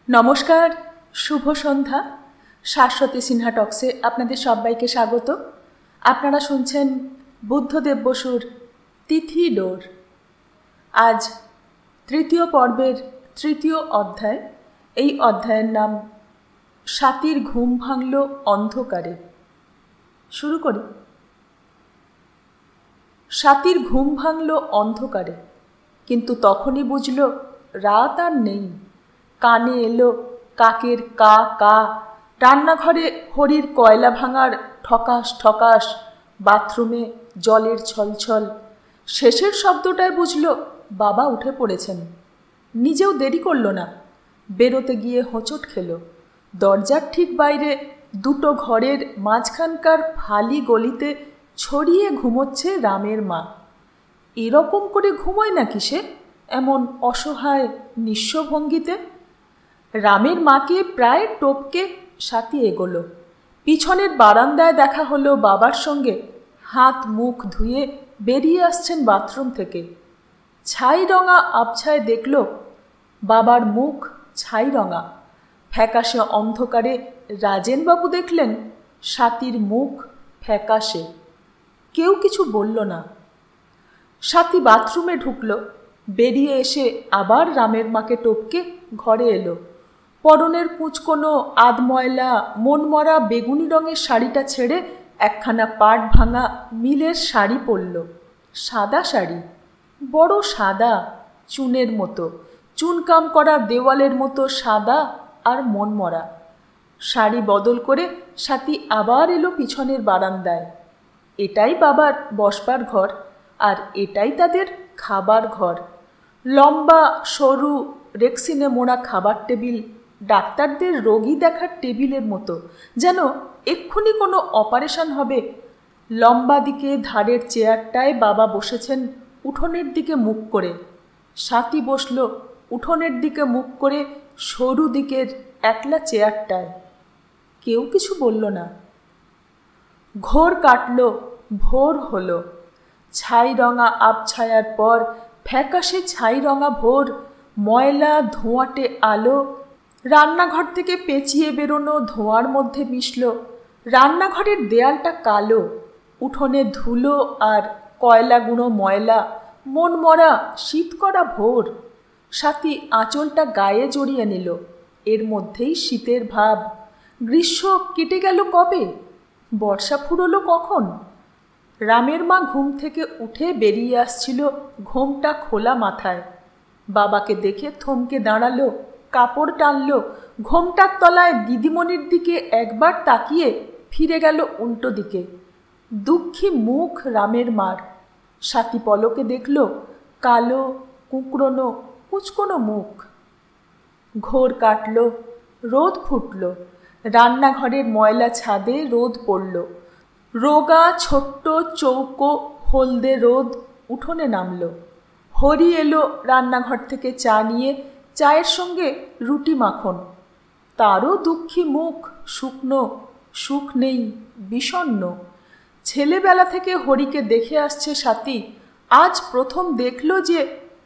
নমস্কার, শুভ সন্ধ্যা। শাশ্বতী সিনহা টক্সে আপনাদের সবাইকে স্বাগত। আপনারা শুনছেন বুদ্ধদেব বসুর তিথি ডোর। আজ তৃতীয় পর্বের তৃতীয় অধ্যায়। এই অধ্যায়ের নাম স্বাতীর ঘুম ভাঙল অন্ধকারে। শুরু করি। স্বাতীর ঘুম ভাঙল অন্ধকারে, কিন্তু তখনই বুঝল রাত আর নেই। কানে এলো কাকের কা কা, রান্নাঘরে হরির কয়লা ভাঙার ঠকাস ঠকাস, বাথরুমে জলের ছলছল। শেষের শব্দটায় বুঝল বাবা উঠে পড়েছেন। নিজেও দেরি করল না, বেরোতে গিয়ে হোঁচট খেল। দরজার ঠিক বাইরে দুটো ঘরের মাঝখানকার ফালি গলিতে ছড়িয়ে ঘুমোচ্ছে রামের মা। এরকম করে ঘুমোয় নাকি সে, এমন অসহায় নিঃস্ব ভঙ্গিতে? রামের মাকে প্রায় টপকে স্বাতী এগোলো। পিছনের বারান্দায় দেখা হলো বাবার সঙ্গে। হাত মুখ ধুয়ে বেরিয়ে আসছেন বাথরুম থেকে। ছাই রঙা আবছায় দেখল বাবার মুখ ছাই রঙা। ফ্যাকাশে অন্ধকারে রাজেনবাবু দেখলেন স্বাতীর মুখ ফ্যাকাশে। কেউ কিছু বলল না। স্বাতী বাথরুমে ঢুকল, বেরিয়ে এসে আবার রামের মাকে টপকে ঘরে এলো। পরনের কুঁচকোনো আধময়লা মনমরা বেগুনি রঙের শাড়িটা ছেড়ে একখানা পাট ভাঙা মিলের শাড়ি পরল। সাদা শাড়ি, বড় সাদা, চুনের মতো, চুনকাম করা দেওয়ালের মতো সাদা আর মনমরা। শাড়ি বদল করে স্বাতী আবার এলো পিছনের বারান্দায়। এটাই বাবার বসবার ঘর, আর এটাই তাদের খাবার ঘর। লম্বা সরু রেক্সিনে মোড়া খাবার টেবিল, ডাক্তারদের রোগী দেখার টেবিলের মতো, যেন এক্ষুনি কোনো অপারেশন হবে। লম্বা দিকে ধারের চেয়ারটায় বাবা বসেছেন উঠোনের দিকে মুখ করে। স্বাতী বসল উঠোনের দিকে মুখ করে সরু দিকের একলা চেয়ারটায়। কেউ কিছু বলল না। ঘোর কাটল, ভোর হলো। ছাই রঙা আবছায়ার পর ফ্যাকাশে ছাই রঙা ভোর, ময়লা ধোঁয়াটে আলো রান্নাঘর থেকে পেঁচিয়ে বেরোনো ধোঁয়ার মধ্যে মিশল। রান্নাঘরের দেয়ালটা কালো, উঠোনে ধুলো আর কয়লা গুঁড়ো ময়লা, মনমরা শীত করা ভোর। স্বাতী আঁচলটা গায়ে জড়িয়ে নিল। এর মধ্যেই শীতের ভাব। গ্রীষ্ম কেটে গেল কবে? বর্ষা ফুরোলো কখন? রামের মা ঘুম থেকে উঠে বেরিয়ে আসছিল ঘোমটা খোলা মাথায়। বাবাকে দেখে থমকে দাঁড়ালো, কাপড় টানল, ঘোমটার তলায় দিদিমণির দিকে একবার তাকিয়ে ফিরে গেল উল্টো দিকে। দুঃখী মুখ রামের মার। স্বাতী পলকে দেখল কালো কুঁকড়োনো কুচকোনো মুখ। ঘোর কাটল, রোদ ফুটল। রান্নাঘরের ময়লা ছাদে রোদ পড়ল। রোগা ছোট্ট চৌকো হলদে রোদ উঠোনে নামল। হরি এলো রান্নাঘর থেকে চা নিয়ে, চায়ের সঙ্গে রুটি মাখন। তারও দুঃখী মুখ, শুকনো, সুখ নেই, বিষণ্ণ। ছেলেবেলা থেকে হরিকে দেখে আসছে স্বাতী, আজ প্রথম দেখল যে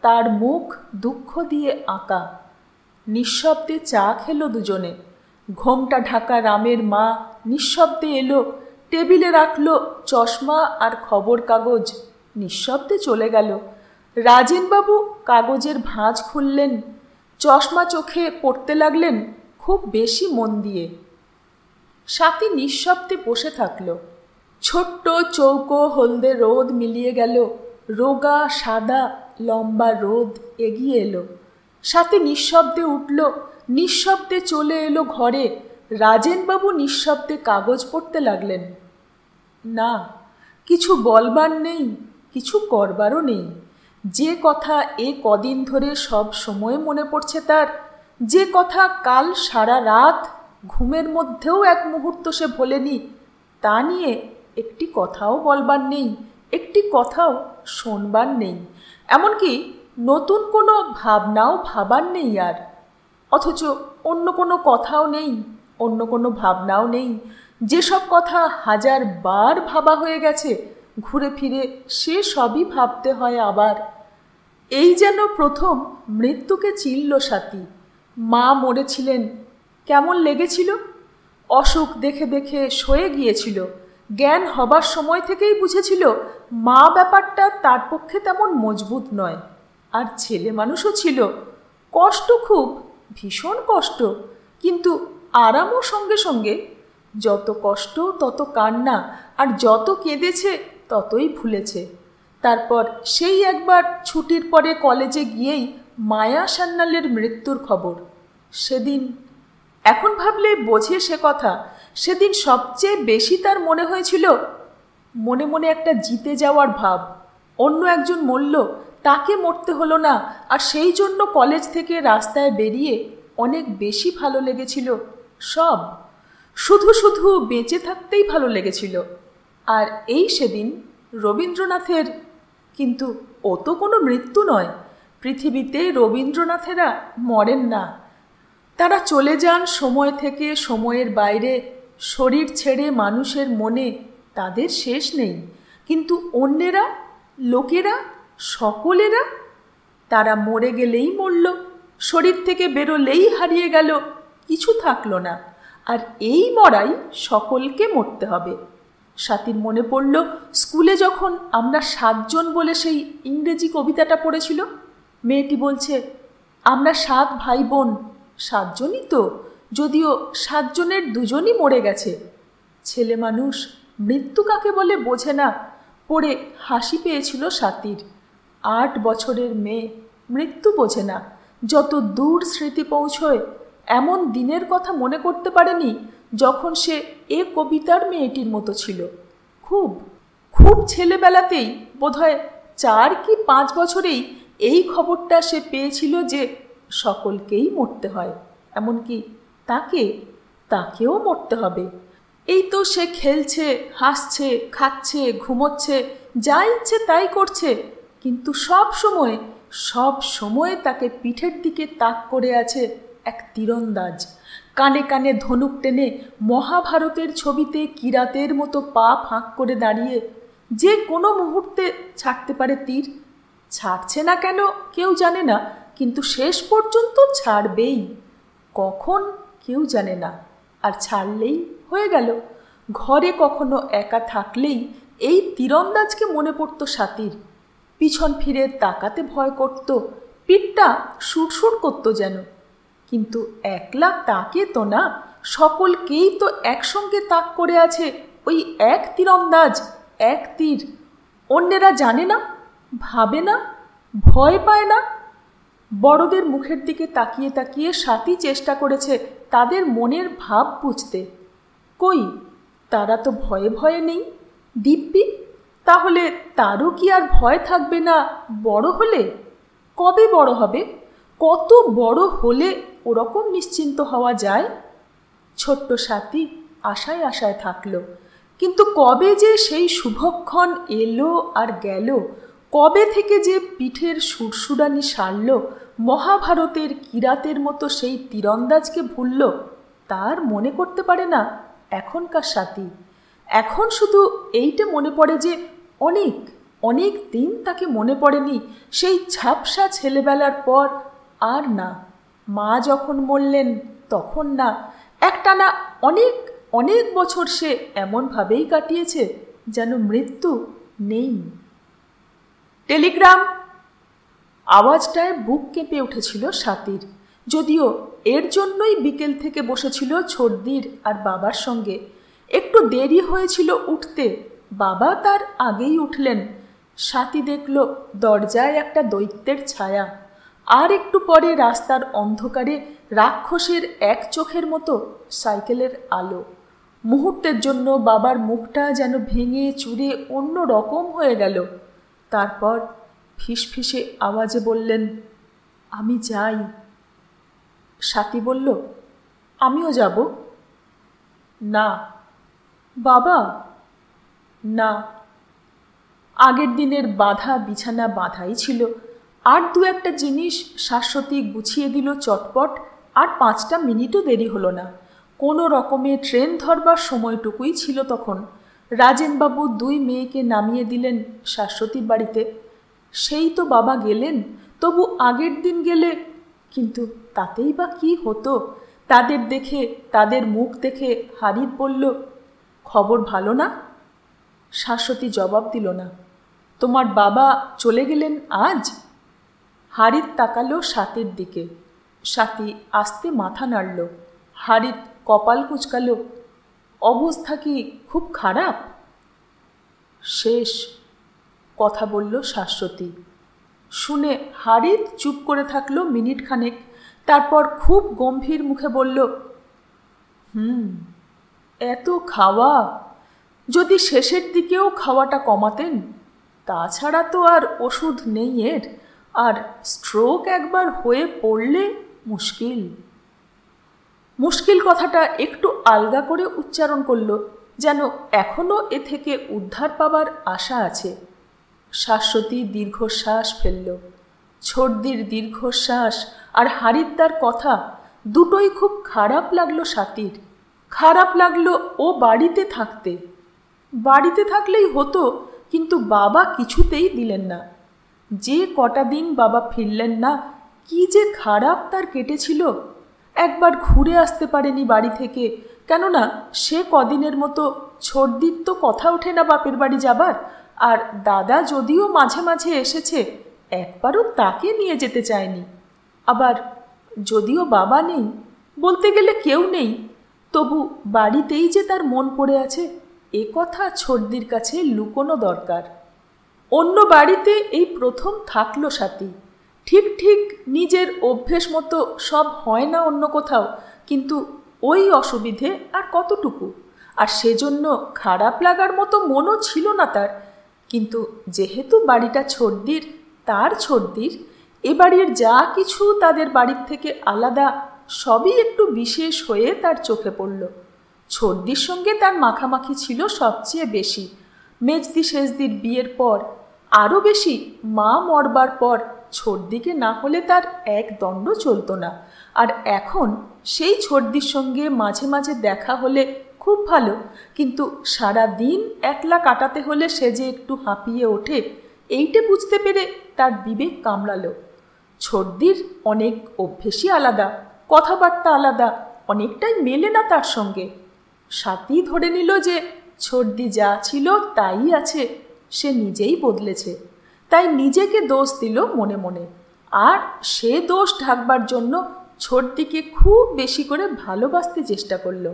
তার মুখ দুঃখ দিয়ে আঁকা। নিঃশব্দে চা খেলো দুজনে। ঘোমটা ঢাকা রামের মা নিঃশব্দে এলো, টেবিলে রাখলো চশমা আর খবর কাগজ, নিঃশব্দে চলে গেল। রাজেনবাবু কাগজের ভাঁজ খুললেন, চশমা চোখে পড়তে লাগলেন খুব বেশি মন দিয়ে। স্বাতী নিঃশব্দে বসে থাকল। ছোট্ট চৌকো হলদে রোদ মিলিয়ে গেল, রোগা সাদা লম্বা রোদ এগিয়ে এলো। স্বাতী নিঃশব্দে উঠল, নিঃশব্দে চলে এলো ঘরে। রাজেনবাবু নিঃশব্দে কাগজ পড়তে লাগলেন। না, কিছু বলবার নেই, কিছু করবারও নেই। যে কথা এ কদিন ধরে সব সময় মনে পড়ছে তার, যে কথা কাল সারা রাত ঘুমের মধ্যেও এক মুহূর্ত সে ভোলেনি, তা নিয়ে একটি কথাও বলবার নেই, একটি কথাও শোনবার নেই। এমনকি নতুন কোনো ভাবনাও ভাবার নেই আর। অথচ অন্য কোনো কথাও নেই, অন্য কোনো ভাবনাও নেই। যেসব কথা হাজার বার ভাবা হয়ে গেছে, ঘুরে ফিরে সে সবই ভাবতে হয় আবার। এই যেন প্রথম মৃত্যুকে চিনল স্বাতী। মা মরেছিলেন, কেমন লেগেছিল। অসুখ দেখে দেখে সয়ে গিয়েছিল। জ্ঞান হবার সময় থেকেই বুঝেছিল মা ব্যাপারটা তার পক্ষে তেমন মজবুত নয়। আর ছেলে মানুষও ছিল, কষ্ট, খুব ভীষণ কষ্ট, কিন্তু আরামও সঙ্গে সঙ্গে। যত কষ্ট তত কান্না, আর যত কেঁদেছে ততই ভুলেছে। তারপর সেই একবার ছুটির পরে কলেজে গিয়েই মায়া সান্যালের মৃত্যুর খবর। সেদিন এখন ভাবলে বোঝে সে কথা। সেদিন সবচেয়ে বেশি তার মনে হয়েছিল, মনে মনে একটা জিতে যাওয়ার ভাব। অন্য একজন মরল, তাকে মরতে হলো না, আর সেই জন্য কলেজ থেকে রাস্তায় বেরিয়ে অনেক বেশি ভালো লেগেছিল সব। শুধু শুধু বেঁচে থাকতেই ভালো লেগেছিল। আর এই সেদিন রবীন্দ্রনাথের, কিন্তু ও তো কোনো মৃত্যু নয়। পৃথিবীতে রবীন্দ্রনাথেরা মরেন না, তারা চলে যান সময় থেকে সময়ের বাইরে। শরীর ছেড়ে মানুষের মনে তাদের শেষ নেই। কিন্তু অন্যেরা, লোকেরা, সকলেরা, তারা মরে গেলেই মরল, শরীর থেকে বেরোলেই হারিয়ে গেল, কিছু থাকলো না। আর এই মরাই সকলকে মরতে হবে। স্বাতীর মনে পড়ল স্কুলে যখন আমরা 7 জন বলে সেই ইংরেজি কবিতাটা পড়েছিল। মেয়েটি বলছে, আমরা 7 ভাই বোন, 7 জনই তো, যদিও 7 জনের 2 জনই মরে গেছে। ছেলে মানুষ মৃত্যু কাকে বলে বোঝে না। পড়ে হাসি পেয়েছিল স্বাতীর। 8 বছরের মেয়ে মৃত্যু বোঝে না। যত দূর স্মৃতি পৌঁছয়, এমন দিনের কথা মনে করতে পারেনি যখন সে এ কবিতার মেয়েটির মতো ছিল। খুব খুব ছেলেবেলাতেই, বোধহয় 4 কি 5 বছরেই এই খবরটা সে পেয়েছিল যে সকলকেই মরতে হয়, এমনকি তাকেও মরতে হবে। এই তো সে খেলছে, হাসছে, খাচ্ছে, ঘুমোচ্ছে, যা ইচ্ছে তাই করছে, কিন্তু সব সময় তাকে পিঠের দিকে তাক করে আছে এক তীরন্দাজ। কানে কানে ধনুক টেনে মহাভারতের ছবিতে কিরাতের মতো পা ফাঁক করে দাঁড়িয়ে যে কোনো মুহূর্তে ছাড়তে পারে তীর। ছাড়ছে না কেন কেউ জানে না, কিন্তু শেষ পর্যন্ত ছাড়বেই। কখন কেউ জানে না। আর ছাড়লেই হয়ে গেল। ঘরে কখনো একা থাকলেই এই তীরন্দাজকে মনে পড়ত স্বাতীর। পিছন ফিরে তাকাতে ভয় করত, পিঠটা সুরসুর করত যেন। কিন্তু একলা তাকে তো না, সকলকেই তো একসঙ্গে তাক করে আছে ওই এক তীরন্দাজ, এক তীর। অন্যেরা জানে না, ভাবে না, ভয় পায় না। বড়দের মুখের দিকে তাকিয়ে তাকিয়ে স্বাতী চেষ্টা করেছে তাদের মনের ভাব বুঝতে। কই, তারা তো ভয়ে ভয়ে নেই দিব্যি। তাহলে তারও কি আর ভয় থাকবে না বড় হলে? কবে বড় হবে? কত বড় হলে ওরকম নিশ্চিন্ত হওয়া যায়? ছোট্ট স্বাতী আশায় আশায় থাকল। কিন্তু কবে যে সেই শুভক্ষণ এলো আর গেল, কবে থেকে যে পিঠের সুরসুরানি সারল, মহাভারতের কিরাতের মতো সেই তীরন্দাজকে ভুলল, তার মনে করতে পারে না এখনকার স্বাতী। এখন শুধু এইটা মনে পড়ে যে অনেক অনেক দিন তাকে মনে পড়েনি সেই ঝাপসা ছেলেবেলার পর। আর না, মা যখন মরলেন তখন না, একটানা অনেক অনেক বছর সে এমনভাবেই কাটিয়েছে যেন মৃত্যু নেই। টেলিগ্রাম! আওয়াজটায় বুক কেঁপে উঠেছিল স্বাতীর। যদিও এর জন্যই বিকেল থেকে বসেছিল ছোটদির আর বাবার সঙ্গে। একটু দেরি হয়েছিল উঠতে, বাবা তার আগেই উঠলেন। স্বাতী দেখল দরজায় একটা দৈত্যের ছায়া, আর একটু পরে রাস্তার অন্ধকারে রাক্ষসের এক চোখের মতো সাইকেলের আলো। মুহূর্তের জন্য বাবার মুখটা যেন ভেঙে চুরে অন্য রকম হয়ে গেল। তারপর ফিসফিসে আওয়াজে বললেন, আমি যাই। স্বাতী বলল, আমিও যাব। না। বাবা? না। আগের দিনের বাঁধা বিছানা বাঁধাই ছিল। আর 2-1টা জিনিস শাশ্বতী গুছিয়ে দিল চটপট, আর 5টা মিনিটও দেরি হলো না। কোনো রকমে ট্রেন ধরবার সময়টুকুই ছিল তখন। রাজেনবাবু 2 মেয়েকে নামিয়ে দিলেন শাশ্বতীর বাড়িতে। সেই তো বাবা গেলেন, তবু আগের দিন গেলে কিন্তু তাতেই বা কি হতো? তাদের দেখে, তাদের মুখ দেখে হারিদ বলল, খবর ভালো না? শাশ্বতী জবাব দিল না। তোমার বাবা চলে গেলেন আজ? হারিদ তাকালো স্বাতীর দিকে। স্বাতী আস্তে মাথা নাড়ল। হারিদ কপাল কুঁচকালো। অবস্থা কি খুব খারাপ? শেষ, কথা বলল শাশ্বতী। শুনে হারিদ চুপ করে থাকলো মিনিট খানেক। তারপর খুব গম্ভীর মুখে বলল, এত খাওয়া, যদি শেষের দিকেও খাওয়াটা কমাতেন। তাছাড়া তো আর ওষুধ নেই এর, আর স্ট্রোক একবার হয়ে পড়লে মুশকিল। মুশকিল কথাটা একটু আলগা করে উচ্চারণ করল, যেন এখনও এ থেকে উদ্ধার পাবার আশা আছে। শাশ্বতী দীর্ঘশ্বাস ফেলল। ছর্দির দীর্ঘশ্বাস আর হারিদ্দার কথা দুটোই খুব খারাপ লাগলো স্বাতীর। খারাপ লাগলো ও বাড়িতে থাকতে। বাড়িতে থাকলেই হতো, কিন্তু বাবা কিছুতেই দিলেন না। যে কটা দিন বাবা ফিরলেন না, কি যে খারাপ তার কেটেছিল। একবার ঘুরে আসতে পারেনি বাড়ি থেকে, কেননা সে কদিনের মতো ছর্দির তো কথা ওঠে না বাপের বাড়ি যাবার। আর দাদা যদিও মাঝে মাঝে এসেছে, একবারও তাকে নিয়ে যেতে চায়নি। আবার যদিও বাবা নেই, বলতে গেলে কেউ নেই, তবু বাড়িতেই যে তার মন পড়ে আছে, এ কথা ছর্দির কাছে লুকোনো দরকার। অন্য বাড়িতে এই প্রথম থাকলো স্বাতী। ঠিক ঠিক নিজের অভ্যেস মতো সব হয় না অন্য কোথাও, কিন্তু ওই অসুবিধে আর কতটুকু? আর সেজন্য খারাপ লাগার মতো মনও ছিল না তার। কিন্তু যেহেতু বাড়িটা ছর্দির, তার ছর্দির, এ বাড়ির যা কিছু তাদের বাড়ির থেকে আলাদা, সবই একটু বিশেষ হয়ে তার চোখে পড়ল। ছর্দির সঙ্গে তার মাখামাখি ছিল সবচেয়ে বেশি মেজদি শেষদির বিয়ের পর, আরও বেশি মা মরবার পর। ছর্দিকে না হলে তার এক দণ্ড চলত না। আর এখন সেই ছর্দির সঙ্গে মাঝে মাঝে দেখা হলে খুব ভালো, কিন্তু সারা দিন একলা কাটাতে হলে সে যে একটু হাঁপিয়ে ওঠে, এইটে বুঝতে পেরে তার বিবেক কামড়ালো। ছর্দির অনেক অভ্যেসই আলাদা, কথাবার্তা আলাদা, অনেকটাই মেলে না তার সঙ্গে। স্বাতী ধরে নিল যে ছর্দি যা ছিল তাই আছে, সে নিজেই বদলেছে। তাই নিজেকে দোষ দিল মনে মনে। আর সে দোষ ঢাকবার জন্য ছর্দিকে খুব বেশি করে ভালোবাসতে চেষ্টা করল।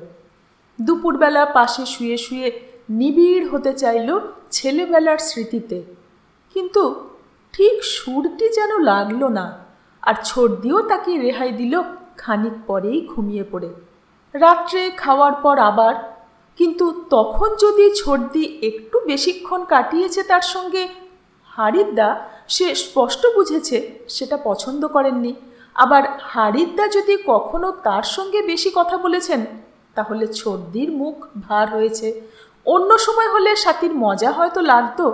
দুপুরবেলা পাশে শুয়ে শুয়ে নিবিড় হতে চাইল ছেলেবেলার স্মৃতিতে, কিন্তু ঠিক সুরটি যেন লাগলো না। আর ছর্দিও তাকে রেহাই দিল খানিক পরেই ঘুমিয়ে পড়ে। রাত্রে খাওয়ার পর আবার, কিন্তু তখন যদি ছর্দি একটু বেশিক্ষণ কাটিয়েছে তার সঙ্গে, হারিদ্দা সে স্পষ্ট বুঝেছে সেটা পছন্দ করেননি। আবার হারিদ্দা যদি কখনো তার সঙ্গে বেশি কথা বলেছেন, তাহলে ছর্দির মুখ ভার হয়েছে। অন্য সময় হলে স্বাতীর মজা হয়তো লাগতো,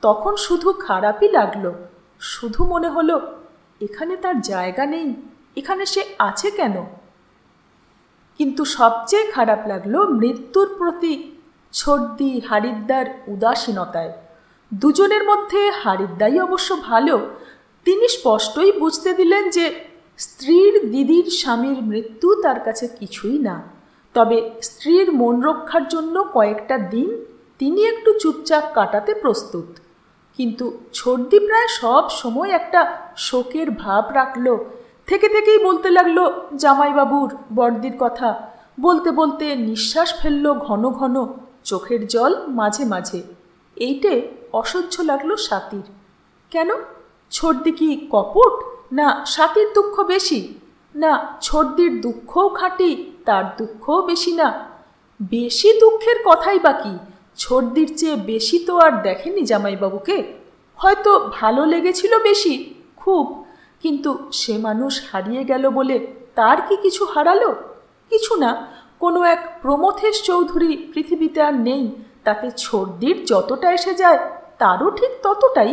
তখন শুধু খারাপই লাগলো। শুধু মনে হলো এখানে তার জায়গা নেই, এখানে সে আছে কেন? কিন্তু সবচেয়ে খারাপ লাগলো মৃত্যুর প্রতি ছর্দি হারিদ্দার উদাসীনতায়। দুজনের মধ্যে হারিদ্দাই অবশ্য ভালো। তিনি স্পষ্টই বুঝতে দিলেন যে স্ত্রীর দিদির স্বামীর মৃত্যু তার কাছে কিছুই না। তবে স্ত্রীর মন রক্ষার জন্য কয়েকটা দিন তিনি একটু চুপচাপ কাটাতে প্রস্তুত। কিন্তু ছর্দি প্রায় সব সময় একটা শোকের ভাব রাখল। থেকে থেকেই বলতে লাগলো জামাইবাবুর, বড়দির কথা। বলতে বলতে নিঃশ্বাস ফেলল ঘন ঘন, চোখের জল মাঝে মাঝে। এইটে অসহ্য লাগলো স্বাতীর। কেন? ছর্দি কি কপট? না স্বাতীর দুঃখ বেশি? না ছর্দির দুঃখও খাঁটি, তার দুঃখও বেশি না? বেশি দুঃখের কথাই বাকি, ছর্দির চেয়ে বেশি তো আর দেখেনি জামাইবাবুকে। হয়তো ভালো লেগেছিল বেশি, খুব, কিন্তু সে মানুষ হারিয়ে গেল বলে তার কি কিছু হারালো? কিছু না। কোনো এক প্রমথেশ চৌধুরী পৃথিবীতে আর নেই, তাতে ছর্দির যতটা এসে যায় তারও ঠিক ততটাই।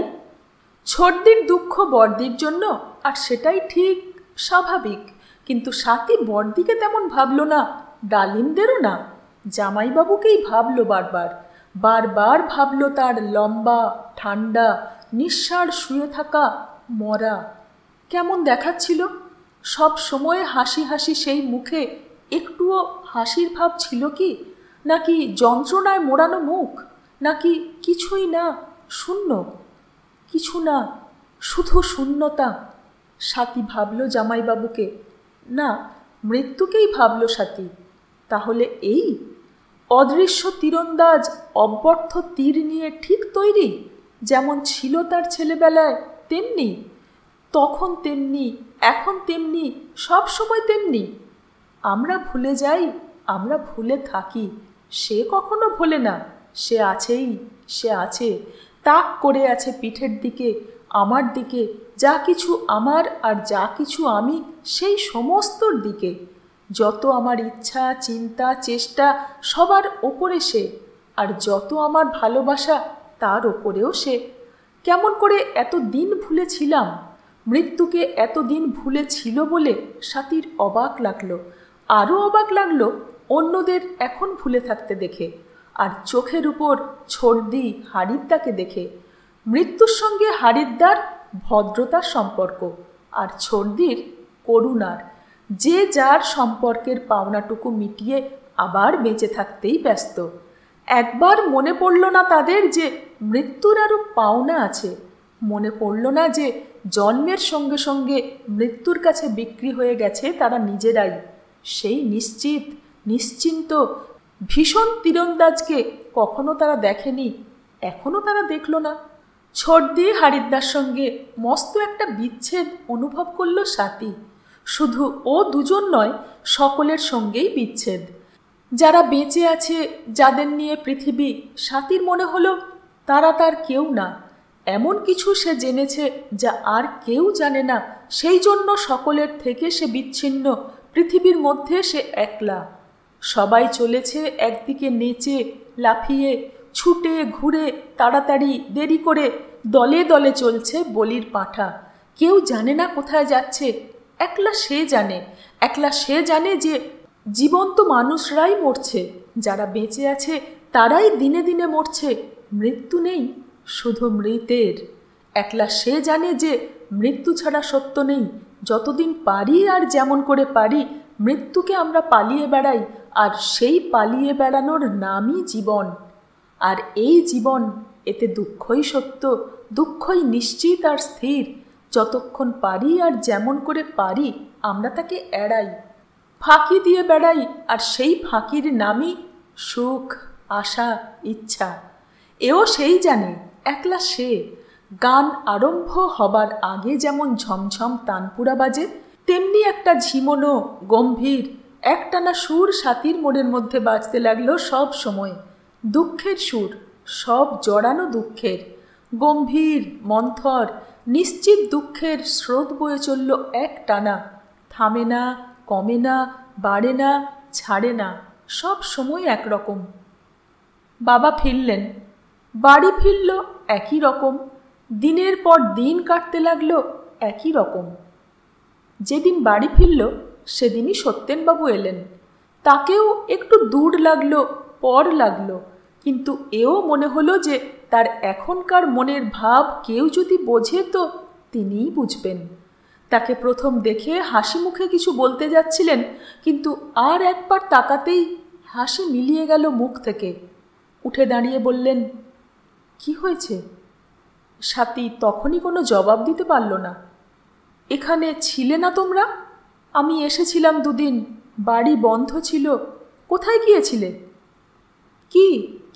ছর্দির দুঃখ বড়দির জন্য, আর সেটাই ঠিক স্বাভাবিক। কিন্তু স্বাতী বড়দিকে তেমন ভাবল না, ডালিমদেরও না, জামাইবাবুকেই ভাবল বারবার। বারবার ভাবল তার লম্বা ঠান্ডা নিঃশ্বাস শুয়ে থাকা মরা। কেমন দেখাচ্ছিল, সব সময় হাসি হাসি সেই মুখে একটুও হাসির ভাব ছিল কি, নাকি যন্ত্রণায় মোড়ানো মুখ, নাকি কিছুই না, শূন্য, কিছু না, শুধু শূন্যতা। স্বাতী ভাবল জামাইবাবুকে, না মৃত্যুকেই ভাবল স্বাতী। তাহলে এই অদৃশ্য তীরন্দাজ অব্যর্থ তীর নিয়ে ঠিক তৈরি, যেমন ছিল তার ছেলেবেলায় তেমনি, তখন তেমনি, এখন তেমনি, সব সময় তেমনি। আমরা ভুলে যাই, আমরা ভুলে থাকি, সে কখনো ভোলে না। সে আছেই, সে আছে, তাক করে আছে পিঠের দিকে, আমার দিকে, যা কিছু আমার আর যা কিছু আমি সেই সমস্তর দিকে। যত আমার ইচ্ছা, চিন্তা, চেষ্টা সবার ওপরে সে, আর যত আমার ভালোবাসা তার ওপরেও সে। কেমন করে এত দিন ভুলেছিলাম, মৃত্যুকে এত দিন ভুলেছিল বলে স্বাতীর অবাক লাগলো। আরও অবাক লাগলো অন্যদের এখন ভুলে থাকতে দেখে, আর চোখের উপর ছর্দি হারিদ্দাকে দেখে। মৃত্যুর সঙ্গে হারিদ্দার ভদ্রতার সম্পর্ক, আর ছর্দির করুণার। যে যার সম্পর্কের পাওনাটুকু মিটিয়ে আবার বেঁচে থাকতেই ব্যস্ত। একবার মনে পড়ল না তাদের যে মৃত্যুর আরও পাওনা আছে। মনে পড়ল না যে জন্মের সঙ্গে সঙ্গে মৃত্যুর কাছে বিক্রি হয়ে গেছে তারা নিজেরাই। সেই নিশ্চিত, নিশ্চিন্ত, ভীষণ তীরন্দাজকে কখনো তারা দেখেনি, এখনও তারা দেখল না। ছর্দি হারিদ্দার সঙ্গে মস্ত একটা বিচ্ছেদ অনুভব করল স্বাতী। শুধু ও দুজন নয়, সকলের সঙ্গেই বিচ্ছেদ। যারা বেঁচে আছে, যাদের নিয়ে পৃথিবী, স্বাতীর মনে হলো তারা তার কেউ না। এমন কিছু সে জেনেছে যা আর কেউ জানে না, সেই জন্য সকলের থেকে সে বিচ্ছিন্ন। পৃথিবীর মধ্যে সে একলা। সবাই চলেছে একদিকে, নেচে লাফিয়ে, ছুটে ঘুরে, তাড়াতাড়ি দেরি করে, দলে দলে চলছে বলির পাঁঠা। কেউ জানে না কোথায় যাচ্ছে, একলা সে জানে। একলা সে জানে যে জীবন্ত মানুষরাই মরছে, যারা বেঁচে আছে তারাই দিনে দিনে মরছে। মৃত্যু নেই, শুধু মৃতের। একলা সে জানে যে মৃত্যু ছাড়া সত্য নেই। যতদিন পারি আর যেমন করে পারি মৃত্যুকে আমরা পালিয়ে বেড়াই, আর সেই পালিয়ে বেড়ানোর নামই জীবন। আর এই জীবন, এতে দুঃখই সত্য, দুঃখই নিশ্চিত আর স্থির। যতক্ষণ পারি আর যেমন করে পারি আমরা তাকে এড়াই, ফাঁকি দিয়ে বেড়াই, আর সেই ফাঁকির নামই সুখ, আশা, ইচ্ছা। এও সেই জানে, একলা সে। গান আরম্ভ হবার আগে যেমন ঝমঝম তানপুরা বাজে, তেমনি একটা ঝিমোনো গম্ভীর একটানা সুর স্বাতীর মনের মধ্যে বাজতে লাগলো সব সময়। দুঃখের সুর, সব জড়ানো দুঃখের, গম্ভীর, মন্থর, নিশ্চিত দুঃখের স্রোত বয়ে চলল এক টানা। থামে না, কমে না, বাড়ে না, ছাড়ে না, সব সময় একরকম। বাবা ফিরলেন, বাড়ি ফিরল একই রকম। দিনের পর দিন কাটতে লাগলো একই রকম। যেদিন বাড়ি ফিরল সেদিনই সত্যেনবাবু এলেন। তাকেও একটু দূর লাগলো, পর লাগলো, কিন্তু এও মনে হলো যে তার এখনকার মনের ভাব কেউ যদি বোঝে তো তিনিই বুঝবেন। তাকে প্রথম দেখে হাসি মুখে কিছু বলতে যাচ্ছিলেন, কিন্তু আর একবার তাকাতেই হাসি মিলিয়ে গেল মুখ থেকে। উঠে দাঁড়িয়ে বললেন, কি হয়েছে? স্বাতী তখনই কোনো জবাব দিতে পারল না। এখানে ছিলে না তোমরা? আমি এসেছিলাম দুদিন, বাড়ি বন্ধ ছিল। কোথায় গিয়েছিলে? কি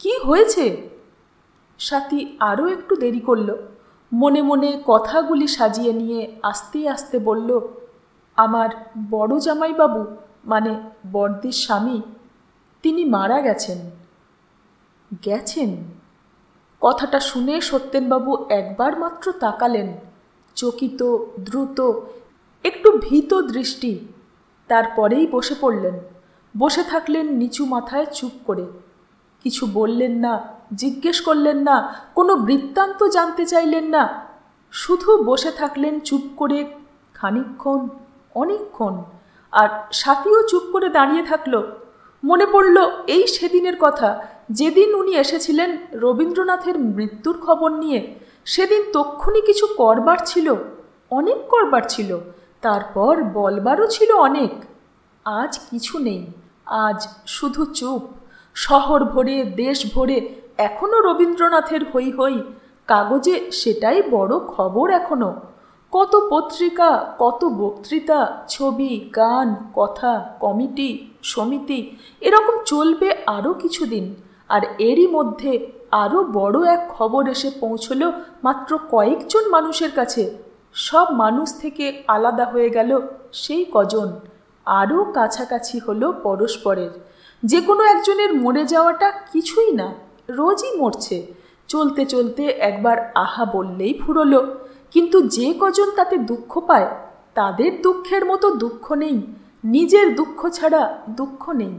কি হয়েছে? স্বাতী আরও একটু দেরি করল। মনে মনে কথাগুলি সাজিয়ে নিয়ে আস্তে আস্তে বলল, আমার বড় জামাইবাবু, মানে বড়দির স্বামী, তিনি মারা গেছেন। গেছেন? কথাটা শুনে সত্যেনবাবু একবার মাত্র তাকালেন, চকিত, দ্রুত, একটু ভীত দৃষ্টি। তারপরেই বসে পড়লেন। বসে থাকলেন নিচু মাথায়, চুপ করে। কিছু বললেন না, জিজ্ঞেস করলেন না, কোনো বৃত্তান্ত জানতে চাইলেন না। শুধু বসে থাকলেন চুপ করে খানিকক্ষণ, অনেকক্ষণ। আর স্বাতীও চুপ করে দাঁড়িয়ে থাকল। মনে পড়ল এই সেদিনের কথা, যেদিন উনি এসেছিলেন রবীন্দ্রনাথের মৃত্যুর খবর নিয়ে। সেদিন তক্ষুনি কিছু করবার ছিল, অনেক করবার ছিল। তারপর বলবারও ছিল অনেক। আজ কিছু নেই, আজ শুধু চুপ। শহর ভরে, দেশ ভরে এখনো রবীন্দ্রনাথের হই হই, কাগজে সেটাই বড় খবর এখনো। কত পত্রিকা, কত বক্তৃতা, ছবি, গান, কথা, কমিটি, সমিতি, এরকম চলবে আরও কিছুদিন। আর এরই মধ্যে আরও বড় এক খবর এসে পৌঁছল মাত্র কয়েকজন মানুষের কাছে। সব মানুষ থেকে আলাদা হয়ে গেল সেই কজন, আরও কাছাকাছি হলো পরস্পরের। যে কোনো একজনের মরে যাওয়াটা কিছুই না, রোজই মরছে। চলতে চলতে একবার আহা বললেই ফুরলো। কিন্তু যে কজন তাতে দুঃখ পায়, তাদের দুঃখের মতো দুঃখ নেই, নিজের দুঃখ ছাড়া দুঃখ নেই।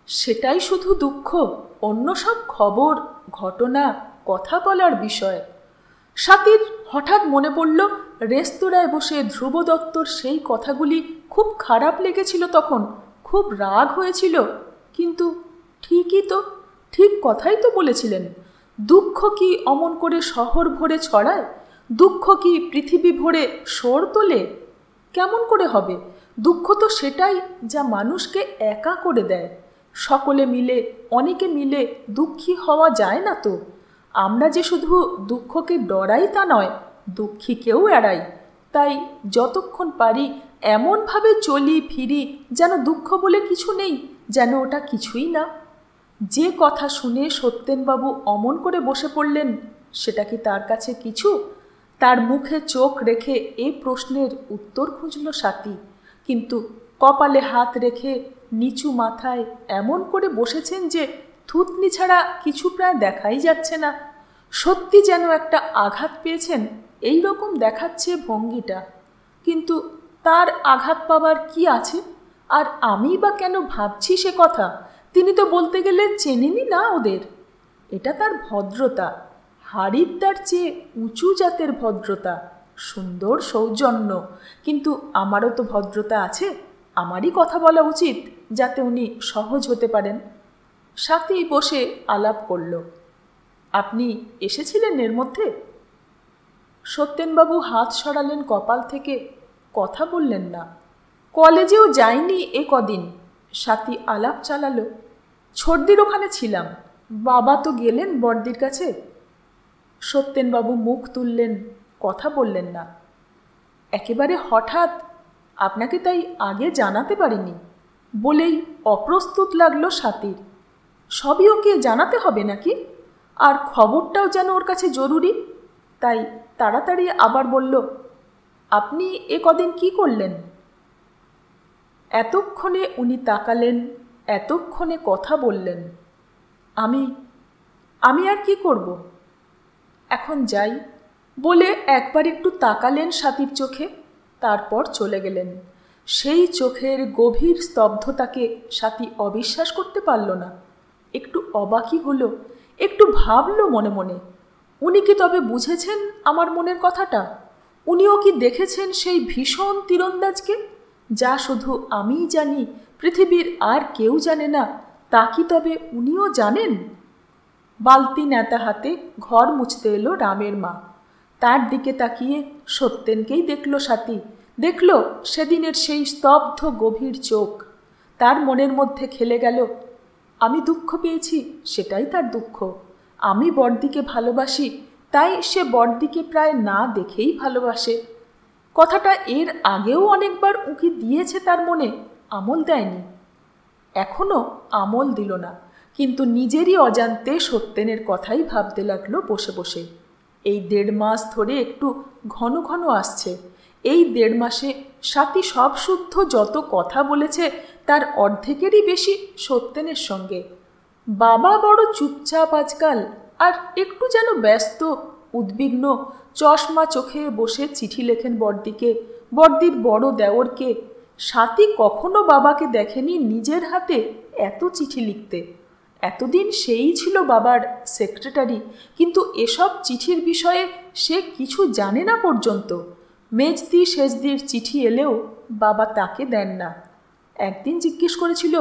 সেটাই শুধু দুঃখ, অন্য সব খবর, ঘটনা, কথা বলার বিষয়। স্বাতীর হঠাৎ মনে পড়ল রেস্তোরাঁয় বসে ধ্রুব দত্তর সেই কথাগুলি খুব খারাপ লেগেছিল তখন, খুব রাগ হয়েছিল। কিন্তু ঠিকই তো, ঠিক কথাই তো বলেছিলেন। দুঃখ কি অমন করে শহর ভরে ছড়ায়? দুঃখ কি পৃথিবী ভরে শোর তোলে? কেমন করে হবে? দুঃখ তো সেটাই যা মানুষকে একা করে দেয়। সকলে মিলে, অনেকে মিলে দুঃখী হওয়া যায় না তো। আমরা যে শুধু দুঃখকে ডরাই তা নয়, দুঃখীকেও এড়াই। তাই যতক্ষণ পারি এমনভাবে চলি ফিরি যেন দুঃখ বলে কিছু নেই, যেন ওটা কিছুই না। যে কথা শুনে সত্যেনবাবু অমন করে বসে পড়লেন, সেটা কি তার কাছে কিছু? তার মুখে চোখ রেখে এই প্রশ্নের উত্তর খুঁজল স্বাতী, কিন্তু কপালে হাত রেখে নিচু মাথায় এমন করে বসেছেন যে থুতনি ছাড়া কিছু প্রায় দেখাই যাচ্ছে না। সত্যি যেন একটা আঘাত পেয়েছেন, এই রকম দেখাচ্ছে ভঙ্গিটা। কিন্তু তার আঘাত পাবার কি আছে? আর আমি বা কেন ভাবছি সে কথা? তিনি তো বলতে গেলে চেনেনই না ওদের। এটা তার ভদ্রতা, হারিদ্দার চেয়ে উঁচু জাতের ভদ্রতা, সুন্দর সৌজন্য। কিন্তু আমারও তো ভদ্রতা আছে, আমারই কথা বলা উচিত যাতে উনি সহজ হতে পারেন। স্বাতী বসে আলাপ করল। আপনি এসেছিলেন এর মধ্যে? সত্যেনবাবু হাত সরালেন কপাল থেকে, কথা বললেন না। কলেজেও যাইনি এ কদিন। স্বাতী আলাপ চালালো। ছর্দির ওখানে ছিলাম, বাবা তো গেলেন বড়দির কাছে। সত্যেনবাবু মুখ তুললেন, কথা বললেন না। একেবারে হঠাৎ, আপনাকে তাই আগে জানাতে পারিনি বলেই অপ্রস্তুত লাগলো স্বাতীর। সবই ওকে জানাতে হবে নাকি? আর খবরটাও যেন ওর কাছে জরুরি। তাই তাড়াতাড়ি আবার বলল, আপনি এ কদিন কি করলেন? এতক্ষণে উনি তাকালেন, এতক্ষণে কথা বললেন। আমি আর কি করব? এখন যাই বলে একবার একটু তাকালেন স্বাতীর চোখে, তারপর চলে গেলেন। সেই চোখের গভীর স্তব্ধতাকে স্বাতী অবিশ্বাস করতে পারল না। একটু অবাকই হলো, একটু ভাবল মনে মনে, উনি কি তবে বুঝেছেন আমার মনের কথাটা? উনিও কি দেখেছেন সেই ভীষণ তীরন্দাজকে, যা শুধু আমিই জানি, পৃথিবীর আর কেউ জানে না? তা কি তবে উনিও জানেন? বালতি নেতা হাতে ঘর মুছতে এলো রামের মা। তার দিকে তাকিয়ে সত্যেনকেই দেখল স্বাতী, দেখল সেদিনের সেই স্তব্ধ গভীর চোখ। তার মনের মধ্যে খেলে গেল, আমি দুঃখ পেয়েছি, সেটাই তার দুঃখ। আমি বড়দিকে ভালোবাসি, তাই সে বড়দিকে প্রায় না দেখেই ভালোবাসে। কথাটা এর আগেও অনেকবার উঁকি দিয়েছে তার মনে, আমল দেয়নি। এখনও আমল দিল না, কিন্তু নিজেরই অজান্তে সত্যেনের কথাই ভাবতে লাগলো বসে বসে। এই 1.5 মাস ধরে একটু ঘন ঘন আসছে। এই 1.5 মাসে স্বাতী সব শুদ্ধ যত কথা বলেছে তার অর্ধেকেরই বেশি সত্যেনের সঙ্গে। বাবা বড় চুপচাপ আজকাল, আর একটু যেন ব্যস্ত, উদ্বিগ্ন। চশমা চোখে বসে চিঠি লেখেন বড়দিকে, বড়দির বড় দেওরকে। স্বাতী কখনো বাবাকে দেখেনি নিজের হাতে এত চিঠি লিখতে। এতদিন সেই ছিল বাবার সেক্রেটারি, কিন্তু এসব চিঠির বিষয়ে সে কিছু জানে না পর্যন্ত। মেজদি সেজদির চিঠি এলেও বাবা তাকে দেন না। একদিন জিজ্ঞেস করেছিল,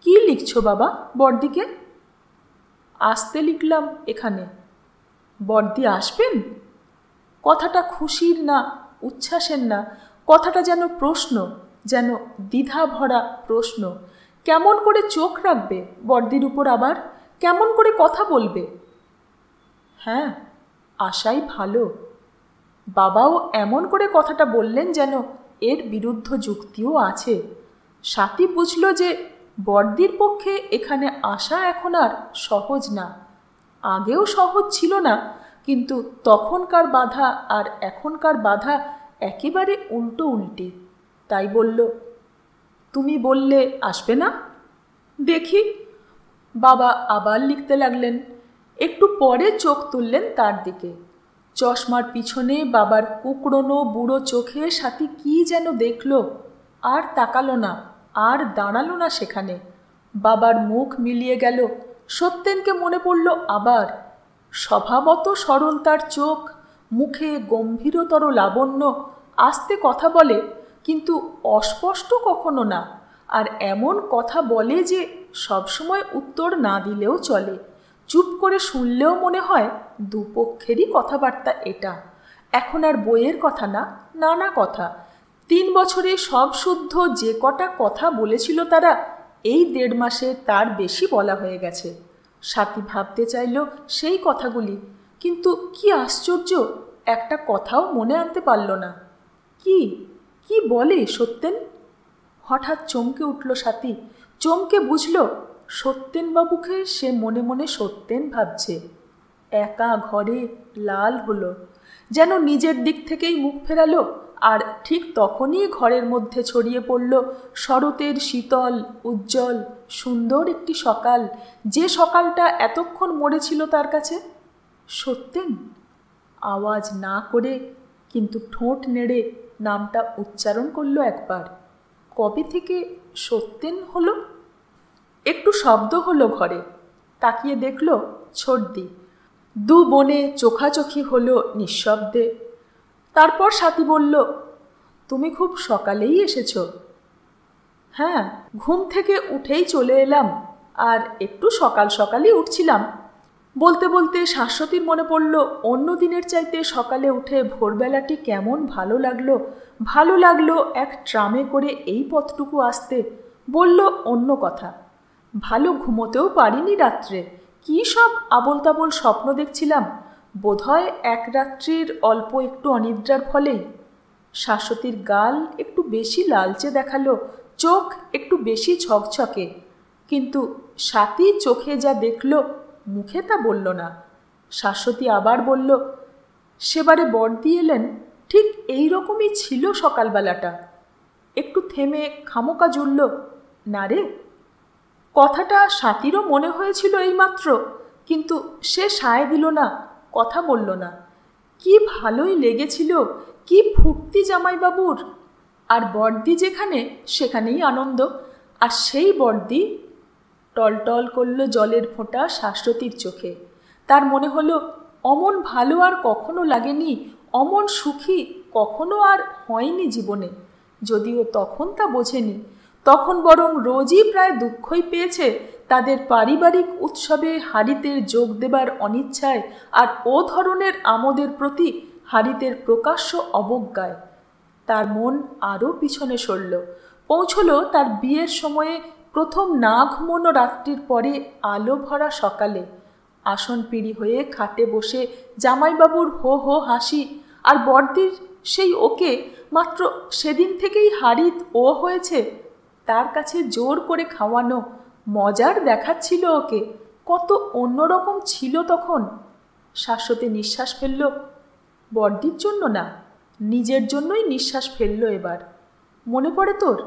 কি লিখছো বাবা বড়দিকে? আসতে লিখলাম এখানে। বড়দি আসবেন? কথাটা খুশির না, উচ্ছ্বাসের না, কথাটা যেন প্রশ্ন, যেন দ্বিধা ভরা প্রশ্ন। কেমন করে চোখ রাখবে বড়দির উপর, আবার কেমন করে কথা বলবে? হ্যাঁ, আশাই ভালো। বাবাও এমন করে কথাটা বললেন যেন এর বিরুদ্ধ যুক্তিও আছে। স্বাতী বুঝল যে বড়দির পক্ষে এখানে আসা এখন আর সহজ না। আগেও সহজ ছিল না, কিন্তু তখনকার বাধা আর এখনকার বাধা একেবারে উল্টো উল্টি। তাই বলল, তুমি বললে আসবে না? দেখি। বাবা আবার লিখতে লাগলেন। একটু পরে চোখ তুললেন তার দিকে। চশমার পিছনে বাবার কুকড়োনো বুড়ো চোখে স্বাতী কি যেন দেখল, আর তাকালো না, আর দাঁড়ালো না সেখানে। বাবার মুখ মিলিয়ে গেল। সত্যেনকে মনে পড়ল আবার। স্বভাবত সরল তার চোখ, মুখে গম্ভীরতর লাবণ্য, আস্তে কথা বলে, কিন্তু অস্পষ্ট কখনো না। আর এমন কথা বলে যে সবসময় উত্তর না দিলেও চলে। চুপ করে শুনলেও মনে হয় দুপক্ষেরই কথাবার্তা এটা। এখন আর বইয়ের কথা না, নানা কথা। 3 বছরে সব শুদ্ধ যে কটা কথা বলেছিল তারা, এই 1.5 মাসে তার বেশি বলা হয়ে গেছে। স্বাতী ভাবতে চাইল সেই কথাগুলি, কিন্তু কি আশ্চর্য, একটা কথাও মনে আনতে পারল না। কি কি বলে সত্যেন? হঠাৎ চমকে উঠল স্বাতী। চমকে বুঝল সত্যেনবাবুকে সে মনে মনে সত্যেন ভাবছে। একা ঘরে লাল হলো, যেন নিজের দিক থেকেই মুখ ফেরালো। আর ঠিক তখনই ঘরের মধ্যে ছড়িয়ে পড়ল শরতের শীতল উজ্জ্বল সুন্দর একটি সকাল, যে সকালটা এতক্ষণ মরেছিল তার কাছে। সত্যেন! আওয়াজ না করে কিন্তু ঠোঁট নেড়ে নামটা উচ্চারণ করল একবার। কবে থেকে সত্যেন হলো? একটু শব্দ হলো ঘরে। তাকিয়ে দেখল ছোটদি। 2 বোনে চোখাচোখি হলো নিঃশব্দে। তারপর স্বাতী বলল, তুমি খুব সকালেই এসেছ? হ্যাঁ, ঘুম থেকে উঠেই চলে এলাম, আর একটু সকাল সকালই উঠছিলাম। বলতে বলতে শাশ্বতীর মনে পড়ল অন্য দিনের চাইতে সকালে উঠে ভোরবেলাটি কেমন ভালো লাগলো। ভালো লাগলো এক ট্রামে করে এই পথটুকু আসতে। বলল অন্য কথা, ভালো ঘুমোতেও পারিনি রাত্রে। কী সব আবোল তাবোল স্বপ্ন দেখছিলাম, বোধহয় এক রাত্রির অল্প একটু অনিদ্রার ফলেই। শাশ্বতীর গাল একটু বেশি লালচে দেখালো, চোখ একটু বেশি ছকছকে, কিন্তু স্বাতী চোখে যা দেখল মুখে তা বলল না। শাশ্বতী আবার বলল, সেবারে বড়দি এলেন, ঠিক এই রকমই ছিল সকালবেলাটা। একটু থেমে খামোকা জুড়ল, না রে। কথাটা স্বাতীরও মনে হয়েছিল এইমাত্র, কিন্তু সে সায় দিল না, কথা বলল না। কি ভালোই লেগেছিল, কি ফুর্তি জামাইবাবুর। আর বড়দি যেখানে সেখানেই আনন্দ। আর সেই বড়দি। টলটল করল জলের ফোঁটা শাশ্বতীর চোখে। তার মনে হলো অমন ভালো আর কখনো লাগেনি, অমন সুখী কখনো আর হয়নি জীবনে। যদিও তখন তা বোঝেনি, তখন বরং রোজই প্রায় দুঃখই পেয়েছে তাদের পারিবারিক উৎসবে হারিতের যোগ দেবার অনিচ্ছায়, আর ও ধরনের আমোদের প্রতি হারিতের প্রকাশ্য অবজ্ঞায়। তার মন আরও পিছনে সরল, পৌঁছল তার বিয়ের সময়ে প্রথম না ঘুমোনো রাত্রির পরে আলো ভরা সকালে। আসন পিঁড়ি হয়ে খাটে বসে জামাইবাবুর হো হো হাসি, আর বড়দির সেই ওকে মাত্র সেদিন থেকেই হারিত ও হয়েছে তার কাছে জোর করে খাওয়ানো, মজার দেখাচ্ছিল ওকে। কত অন্যরকম ছিল তখন। শাশ্বতী নিঃশ্বাস ফেলল, বড়দির জন্য না, নিজের জন্যই নিঃশ্বাস ফেলল এবার। মনে পড়ে তোর?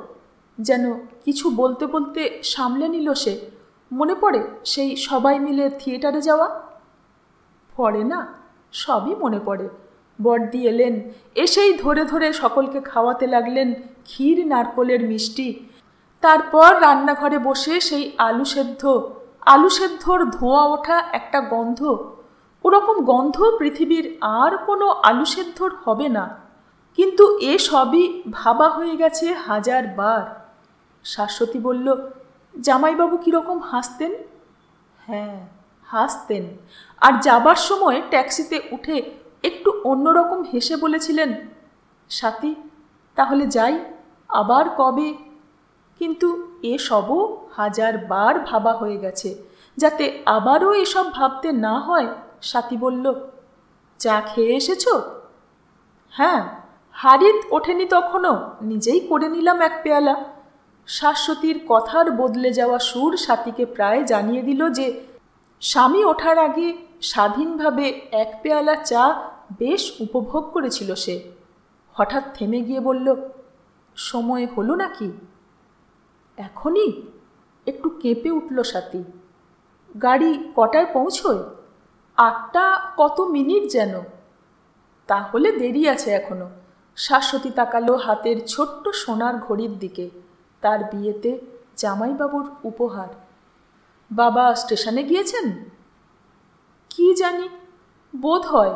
যেন কিছু বলতে বলতে সামলে নিল সে। মনে পড়ে সেই সবাই মিলে থিয়েটারে যাওয়া? পড়ে না, সবই মনে পড়ে। বড়দি এলেন, এসেই ধরে ধরে সকলকে খাওয়াতে লাগলেন ক্ষীর নারকোলের মিষ্টি। তারপর রান্নাঘরে বসে সেই আলু সেদ্ধর ধোঁয়া ওঠা একটা গন্ধ। ওরকম গন্ধ পৃথিবীর আর কোনো আলু সেদ্ধর হবে না, কিন্তু এ সবই ভাবা হয়ে গেছে 1000 বার। শাশ্বতী বলল, জামাইবাবু কীরকম হাসতেন? হ্যাঁ, হাসতেন। আর যাবার সময় ট্যাক্সিতে উঠে একটু অন্যরকম হেসে বলেছিলেন, স্বাতী, তাহলে যাই, আবার কবে? কিন্তু এসবও 1000বার ভাবা হয়ে গেছে, যাতে আবারও এসব ভাবতে না হয়। স্বাতী বলল, চা খেয়ে এসেছ? হ্যাঁ, হারিত ওঠেনি তখনও, নিজেই করে নিলাম এক পেয়ালা। শাশ্বতীর কথার বদলে যাওয়া সুর স্বাতীকে প্রায় জানিয়ে দিল যে স্বামী ওঠার আগে স্বাধীনভাবে এক পেয়ালা চা বেশ উপভোগ করেছিল সে। হঠাৎ থেমে গিয়ে বলল, সময় হলো নাকি? এখনই? একটু কেঁপে উঠল স্বাতী। গাড়ি কটায় পৌঁছয়? 8টা কত মিনিট যেন। তাহলে দেরি আছে এখনো। শাশ্বতী তাকালো হাতের ছোট্ট সোনার ঘড়ির দিকে। তার বিয়েতে জামাইবাবুর উপহার। বাবা স্টেশনে গিয়েছেন? কি জানি, বোধ হয়।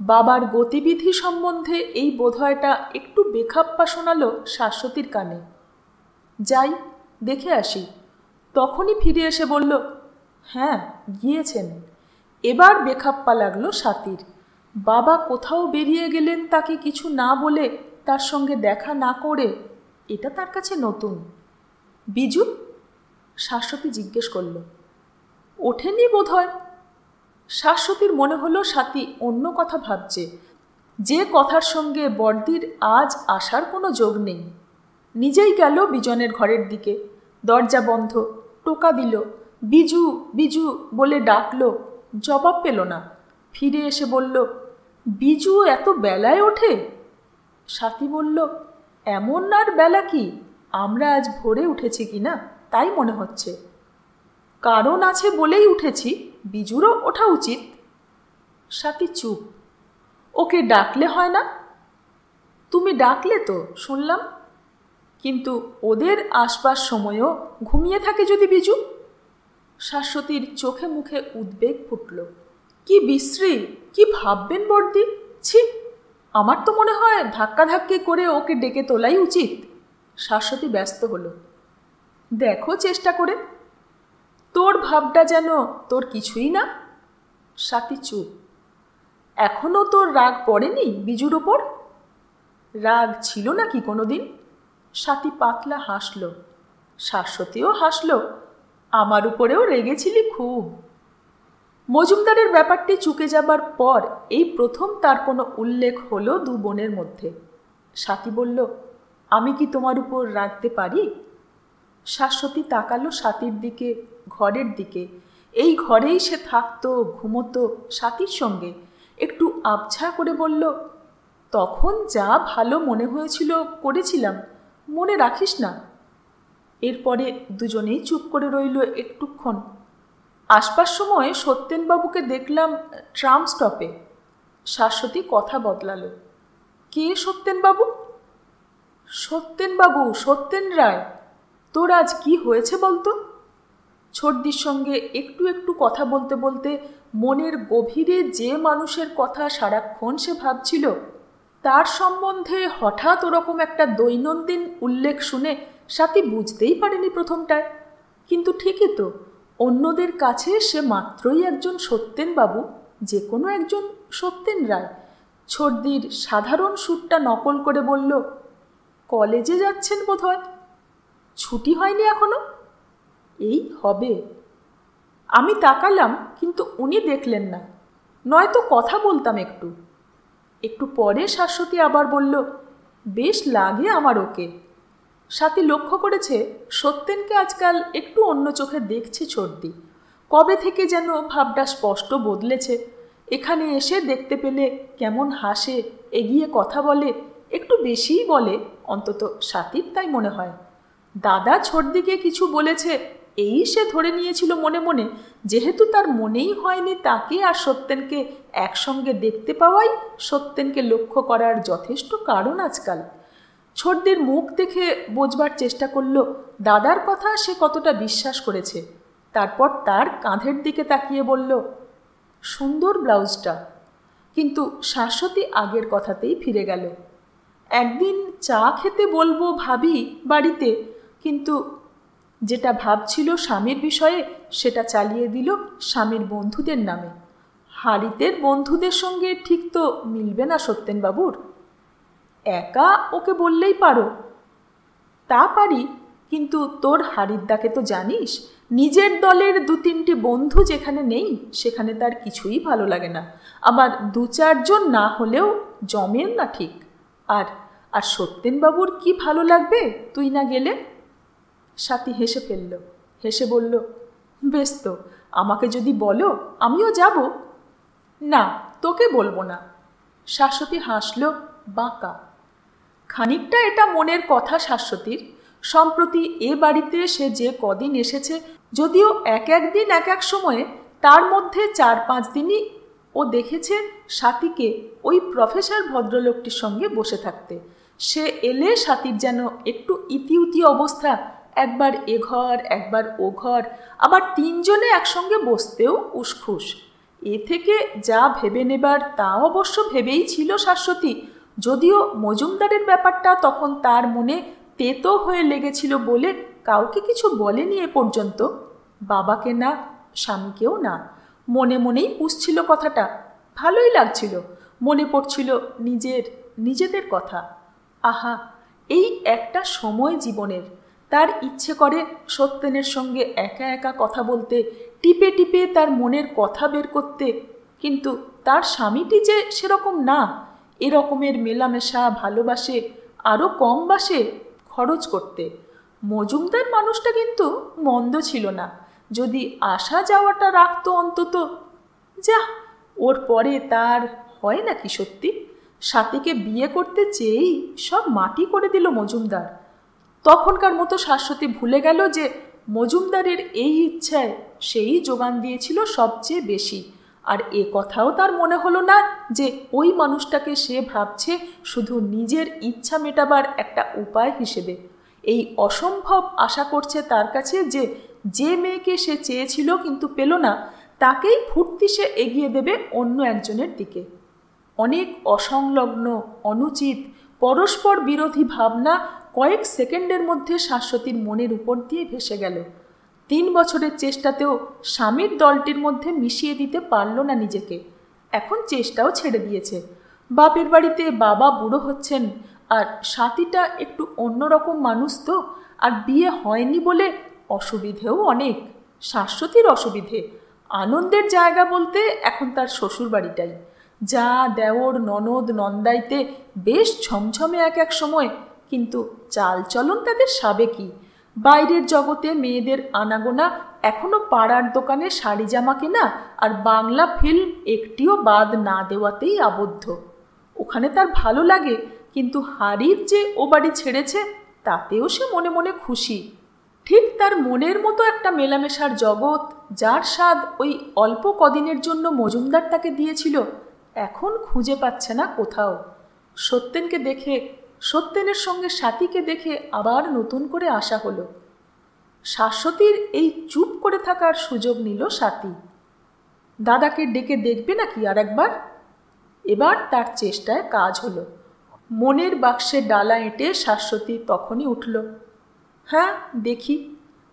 বাবার গতিবিধি সম্বন্ধে এই বোধহয়টা একটু বেখাপ্পা শোনালো শাশ্বতীর কানে। যাই, দেখে আসি। তখনই ফিরে এসে বলল, হ্যাঁ গিয়েছেন। এবার বেখাপ্পা লাগলো স্বাতীর। বাবা কোথাও বেরিয়ে গেলেন তাকে কিছু না বলে, তার সঙ্গে দেখা না করে, এটা তার কাছে নতুন। বিজু? শাশ্বতী জিজ্ঞেস করল। ওঠেনি বোধ হয়। শাশ্বতীর মনে হলো স্বাতী অন্য কথা ভাবছে, যে কথার সঙ্গে বড়দির আজ আসার কোনো যোগ নেই। নিজেই গেল বিজনের ঘরের দিকে। দরজা বন্ধ। টোকা দিল, বিজু বিজু বলে ডাকল, জবাব পেল না। ফিরে এসে বলল, বিজু এত বেলায় ওঠে? স্বাতী বলল, এমন আর বেলা কি, আমরা আজ ভোরে উঠেছি কিনা তাই মনে হচ্ছে। কারণ আছে বলেই উঠেছি, বিজুরও ওঠা উচিত। স্বাতী চুপ। ওকে ডাকলে হয় না? তুমি ডাকলে তো শুনলাম। কিন্তু ওদের আসবার সময়ও ঘুমিয়ে থাকে যদি বিজু? শাশ্বতীর চোখে মুখে উদ্বেগ ফুটল। কি বিশ্রী, কি ভাববেন বড়দি? ছি, আমার তো মনে হয় ধাক্কাধাক্কি করে ওকে ডেকে তোলাই উচিত। শাশ্বতী ব্যস্ত হলো। দেখো চেষ্টা করে। তোর ভাবটা যেন তোর কিছুই না। স্বাতী চুপ। এখনও তোর রাগ পড়েনি বিজুর ওপর? রাগ ছিল নাকি কোনোদিন? স্বাতী পাতলা হাসল। শাশ্বতীও হাসল। আমার উপরেও রেগেছিলি খুব। মজুমদারের ব্যাপারটি চুকে যাবার পর এই প্রথম তার কোনো উল্লেখ হলো দু বোনের মধ্যে। স্বাতী বলল, আমি কি তোমার উপর রাগতে পারি? শাশ্বতী তাকালো স্বাতীর দিকে, ঘরের দিকে। এই ঘরেই সে থাকতো, ঘুমতো স্বাতীর সঙ্গে। একটু আবছা করে বলল, তখন যা ভালো মনে হয়েছিল করেছিলাম, মনে রাখিস না? এরপরে দুজনেই চুপ করে রইল একটুক্ষণ। আসবার সময় সত্যেনবাবুকে দেখলাম ট্রাম স্টপে। শাশ্বতী কথা বদলালো। কে সত্যেনবাবু? সত্যেনবাবু, সত্যেন রায়। তোর আজ কি হয়েছে বলতো? ছোটদির সঙ্গে একটু একটু কথা বলতে বলতে মনের গভীরে যে মানুষের কথা সারাক্ষণ সে ভাবছিল, তার সম্বন্ধে হঠাৎ ওরকম একটা দৈনন্দিন উল্লেখ শুনে স্বাতী বুঝতেই পারেনি প্রথমটায়। কিন্তু ঠিকই তো, অন্যদের কাছে সে মাত্রই একজন সত্যেনবাবু, যে কোনো একজন সত্যেন রায়। ছোটদির সাধারণ সুরটা নকল করে বলল, কলেজে যাচ্ছেন বোধ হয়। ছুটি হয়নি এখনো? এই হবে। আমি তাকালাম, কিন্তু উনি দেখলেন না, নয়তো কথা বলতাম একটু। একটু পরে শাশ্বতী আবার বলল, বেশ লাগে আমার ওকে। স্বাতী লক্ষ্য করেছে সত্যেনকে আজকাল একটু অন্য চোখে দেখছে ছোটদি। কবে থেকে যেন ভাবটা স্পষ্ট বদলেছে। এখানে এসে দেখতে পেলে কেমন হাসে, এগিয়ে কথা বলে, একটু বেশিই বলে, অন্তত স্বাতীর তাই মনে হয়। দাদা ছোটদিকে কিছু বলেছে, এই সে ধরে নিয়েছিল মনে মনে, যেহেতু তার মনেই হয়নি তাকে আর সত্যেনকে একসঙ্গে দেখতে পাওয়াই সত্যেনকে লক্ষ্য করার যথেষ্ট কারণ আজকাল। ছোটদির মুখ দেখে বোঝবার চেষ্টা করল দাদার কথা সে কতটা বিশ্বাস করেছে। তারপর তার কাঁধের দিকে তাকিয়ে বলল, সুন্দর ব্লাউজটা। কিন্তু শাশ্বতী আগের কথাতেই ফিরে গেল। একদিন চা খেতে বলবো ভাবি বাড়িতে, কিন্তু যেটা ভাবছিল স্বামীর বিষয়ে সেটা চালিয়ে দিল স্বামীর বন্ধুদের নামে। হারিতের বন্ধুদের সঙ্গে ঠিক তো মিলবে না সত্যেনবাবুর। একা ওকে বললেই পারো। তা পারি, কিন্তু তোর হারিদ্দাকে তো জানিস, নিজের দলের 2-3টি বন্ধু যেখানে নেই সেখানে তার কিছুই ভালো লাগে না। আবার 2-4 জন না হলেও জমেন না ঠিক। আর আর সত্যেনবাবুর কি ভালো লাগবে তুই না গেলে? স্বাতী হেসে ফেলল, হেসে বলল, বেশ তো, আমাকে যদি বলো আমিও যাব। না, তোকে বলবো না। শাশ্বতী হাসল বাঁকা। খানিকটা এটা মনের কথা শাশ্বতীর। সম্প্রতি এ বাড়িতে সে যে কদিন এসেছে, যদিও এক একদিন এক এক সময়ে, তার মধ্যে 4-5 দিনই ও দেখেছে স্বাতীকে ওই প্রফেসর ভদ্রলোকটির সঙ্গে বসে থাকতে। সে এলে স্বাতীর যেন একটু ইতিউতি অবস্থা, একবার এ ঘর একবার ও ঘর, আবার 3 জনে একসঙ্গে বসতেও উসখুস। এ থেকে যা ভেবে নেবার তা অবশ্য ভেবেই ছিল শাশ্বতী, যদিও মজুমদারের ব্যাপারটা তখন তার মনে তেতো হয়ে লেগেছিল বলে কাউকে কিছু বলেনি এ পর্যন্ত। বাবাকে না, স্বামীকেও না, মনে মনেই পুষছিল কথাটা। ভালোই লাগছিল, মনে পড়ছিল নিজেদের কথা। আহা, এই একটা সময় জীবনের। তার ইচ্ছে করে সত্যেনের সঙ্গে একা একা কথা বলতে, টিপে টিপে তার মনের কথা বের করতে, কিন্তু তার স্বামীটি যে সেরকম না। এরকমের মেলামেশা ভালোবাসে, আরও কম বাসে খরচ করতে। মজুমদার মানুষটা কিন্তু মন্দ ছিল না, যদি আসা যাওয়াটা রাখতো অন্তত। যা, ওর পরে তার হয় নাকি সত্যি? স্বাতীকে বিয়ে করতে চেয়েই সব মাটি করে দিল মজুমদার। তখনকার মতো শাশ্বতী ভুলে গেল যে মজুমদারের এই ইচ্ছায় সেই যোগান দিয়েছিল সবচেয়ে বেশি। আর এ কথাও তার মনে হলো না যে ওই মানুষটাকে সে ভাবছে শুধু নিজের ইচ্ছা মেটাবার একটা উপায় হিসেবে। এই অসম্ভব আশা করছে তার কাছে যে মেয়েকে সে চেয়েছিল কিন্তু পেল না, তাকেই ফুর্তি সে এগিয়ে দেবে অন্য একজনের দিকে। অনেক অসংলগ্ন, অনুচিত, পরস্পর বিরোধী ভাবনা কয়েক সেকেন্ডের মধ্যে শাশ্বতীর মনের উপর দিয়ে ভেসে গেল। 3 বছরের চেষ্টাতেও স্বামীর দলটির মধ্যে মিশিয়ে দিতে পারল না নিজেকে। এখন চেষ্টাও ছেড়ে দিয়েছে। বাপের বাড়িতে বাবা বুড়ো হচ্ছেন, আর স্বাতীটা একটু অন্যরকম মানুষ তো, আর বিয়ে হয়নি বলে অসুবিধেও অনেক। শাশ্বতীর অসুবিধে, আনন্দের জায়গা বলতে এখন তার শ্বশুর বাড়িটাই। যা দেওর ননদ নন্দাইতে বেশ ছমছমে এক সময়, কিন্তু চালচলন তাদের সাবেকি। বাইরের জগতে মেয়েদের আনাগোনা এখনো পাড়ার দোকানে শাড়ি জামা কেনা আর বাংলা ফিল্ম একটিও বাদ না দেওয়াতেই আবদ্ধ। ওখানে তার ভালো লাগে, কিন্তু হারির যে ও বাড়ি ছেড়েছে তাতেও সে মনে মনে খুশি। ঠিক তার মনের মতো একটা মেলামেশার জগৎ, যার স্বাদ ওই অল্প কদিনের জন্য মজুমদার তাকে দিয়েছিল, এখন খুঁজে পাচ্ছে না কোথাও। সত্যেনকে দেখে, সত্যেনের সঙ্গে স্বাতীকে দেখে আবার নতুন করে আশা হলো। শাশ্বতীর এই চুপ করে থাকার সুযোগ নিল স্বাতী। দাদাকে ডেকে দেখবে নাকি আর একবার? এবার তার চেষ্টায় কাজ হলো। মনের বাক্সে ডালা এঁটে শাশ্বতী তখনই উঠল। হ্যাঁ, দেখি।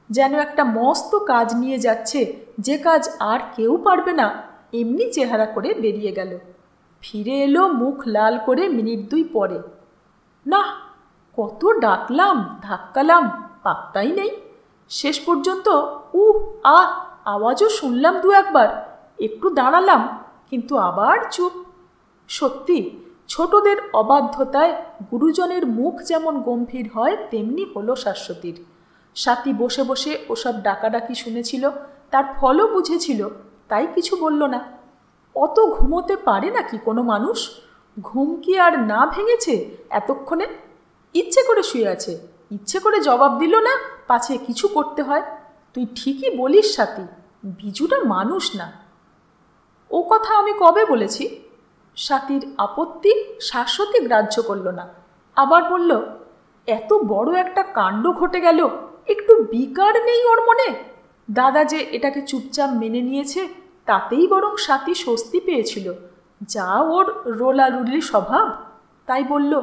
যেন একটা মস্ত কাজ নিয়ে যাচ্ছে, যে কাজ আর কেউ পারবে না, এমনি চেহারা করে বেরিয়ে গেল। ফিরে এলো মুখ লাল করে মিনিট 2 পরে। না, কত ডাকলাম, ধাক্কালাম, পাত্তাই নেই। শেষ পর্যন্ত আওয়াজও শুনলাম 2-1 বার। একটু দাঁড়ালাম, কিন্তু আবার চুপ। সত্যি, ছোটদের অবাধ্যতায় গুরুজনের মুখ যেমন গম্ভীর হয়, তেমনি হলো শাশ্বতীর। স্বাতী বসে বসে ওসব ডাকাডাকি শুনেছিল, তার ফলও বুঝেছিল, তাই কিছু বলল না। অত ঘুমোতে পারে নাকি কোনো মানুষ? ঘুম কি আর না ভেঙেছে এতক্ষণে? ইচ্ছে করে শুয়ে আছে, ইচ্ছে করে জবাব দিল না, পাছে কিছু করতে হয়। তুই ঠিকই বলিস স্বাতী, বিজুটা মানুষ না। ও কথা আমি কবে বলেছি? স্বাতীর আপত্তি শাশ্বতী গ্রাহ্য করল না। আবার বলল, এত বড় একটা কাণ্ড ঘটে গেল, একটু বিকার নেই ওর মনে? দাদা যে এটাকে চুপচাপ মেনে নিয়েছে, তাতেই বরং স্বাতী স্বস্তি পেয়েছিল। যা ওর রোলারুলি স্বভাব। তাই বলল,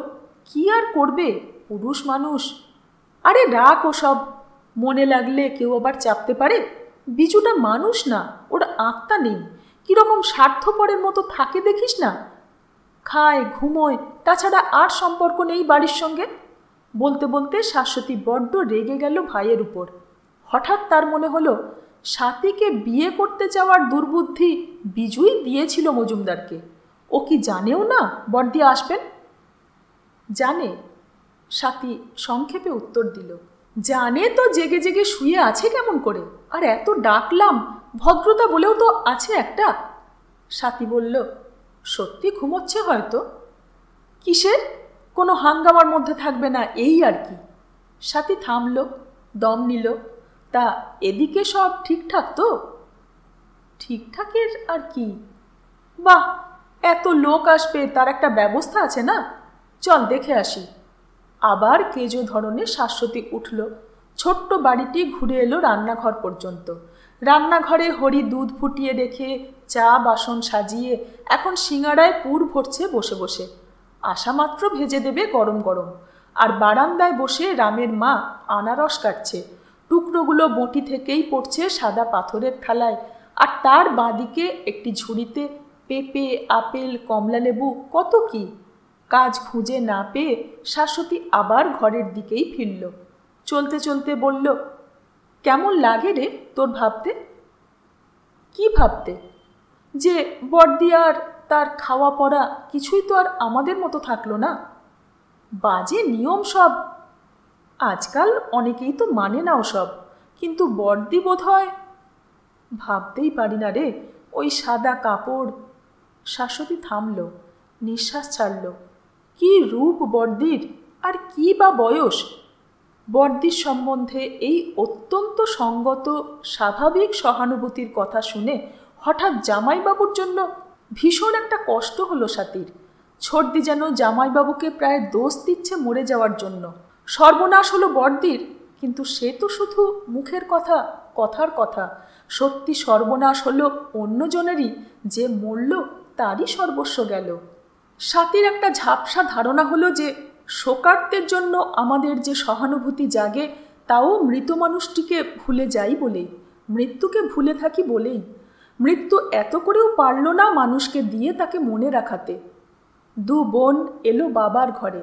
কি আর করবে, পুরুষ মানুষ। আরে রাখ ওসব, মনে লাগলে কেউ আবার চাপতে পারে। বিজুটা মানুষ না, ওর আত্মা নেই, কীরকম স্বার্থপরের মতো থাকে দেখিস না। খায়, ঘুমোয়, তাছাড়া আর সম্পর্ক নেই বাড়ির সঙ্গে। বলতে বলতে শাশ্বতী বড্ড রেগে গেল ভাইয়ের উপর। হঠাৎ তার মনে হলো স্বাতীকে বিয়ে করতে যাওয়ার দুর্বুদ্ধি বিজুই দিয়েছিল মজুমদারকে। ও কি জানেও না বড়দি আসবেন? জানে, স্বাতী সংক্ষেপে উত্তর দিল। জানে তো জেগে জেগে শুয়ে আছে কেমন করে? আর এত ডাকলাম, ভদ্রতা বলেও তো আছে একটা। স্বাতী বলল, সত্যি ঘুমোচ্ছে হয়তো। কিসের? কোনো হাঙ্গামার মধ্যে থাকবে না, এই আর কি। স্বাতী থামল, দম নিল। তা এদিকে সব ঠিকঠাক তো? ঠিকঠাকের আর কি? বাহ, এত লোক আসবে, তার একটা ব্যবস্থা আছে না? চল দেখে আসি। আবার কেজো ধরনের শাশ্বতী উঠল। ছোট্ট বাড়িটি ঘুরে এলো রান্নাঘর পর্যন্ত। রান্নাঘরে হরি দুধ ফুটিয়ে রেখে চা বাসন সাজিয়ে এখন সিঙাড়ায় পুর ভরছে বসে বসে। আসা মাত্র ভেজে দেবে গরম গরম। আর বারান্দায় বসে রামের মা আনারস কাটছে। টুকরোগুলো বঁটি থেকেই পড়ছে সাদা পাথরের থালায়। আর তার বাঁদিকে একটি ঝুড়িতে পেঁপে, আপেল, কমলালেবু, কত কি। কাজ খুঁজে না পেয়ে শাশ্বতী আবার ঘরের দিকেই ফিরল। চলতে চলতে বলল, কেমন লাগে রে তোর ভাবতে? কি ভাবতে? যে বড়দি আর তার খাওয়া পড়া কিছুই তো আর আমাদের মতো থাকলো না। বাজে নিয়ম সব। আজকাল অনেকেই তো মানে না ওসব, কিন্তু বড়দি বোধ হয়। ভাবতেই পারি না রে, ওই সাদা কাপড়। শাশ্বতী থামল, নিঃশ্বাস ছাড়ল। কি রূপ বড়দির, আর কি বা বয়স! বড়দির সম্বন্ধে এই অত্যন্ত সঙ্গত স্বাভাবিক সহানুভূতির কথা শুনে হঠাৎ জামাইবাবুর জন্য ভীষণ একটা কষ্ট হলো স্বাতীর। ছোটদি যেন জামাইবাবুকে প্রায় দোষ দিচ্ছে মরে যাওয়ার জন্য। সর্বনাশ হলো বড়দির, কিন্তু সে তো শুধু মুখের কথা, কথার কথা। সত্যি সর্বনাশ হলো অন্যজনেরই। যে মরল তারই সর্বস্ব গেল। স্বাতীর একটা ঝাপসা ধারণা হলো যে শোকার্তের জন্য আমাদের যে সহানুভূতি জাগে, তাও মৃত মানুষটিকে ভুলে যাই বলেই, মৃত্যুকে ভুলে থাকি বলেই। মৃত্যু এত করেও পারল না মানুষকে দিয়ে তাকে মনে রাখাতে। দু বোন এলো বাবার ঘরে।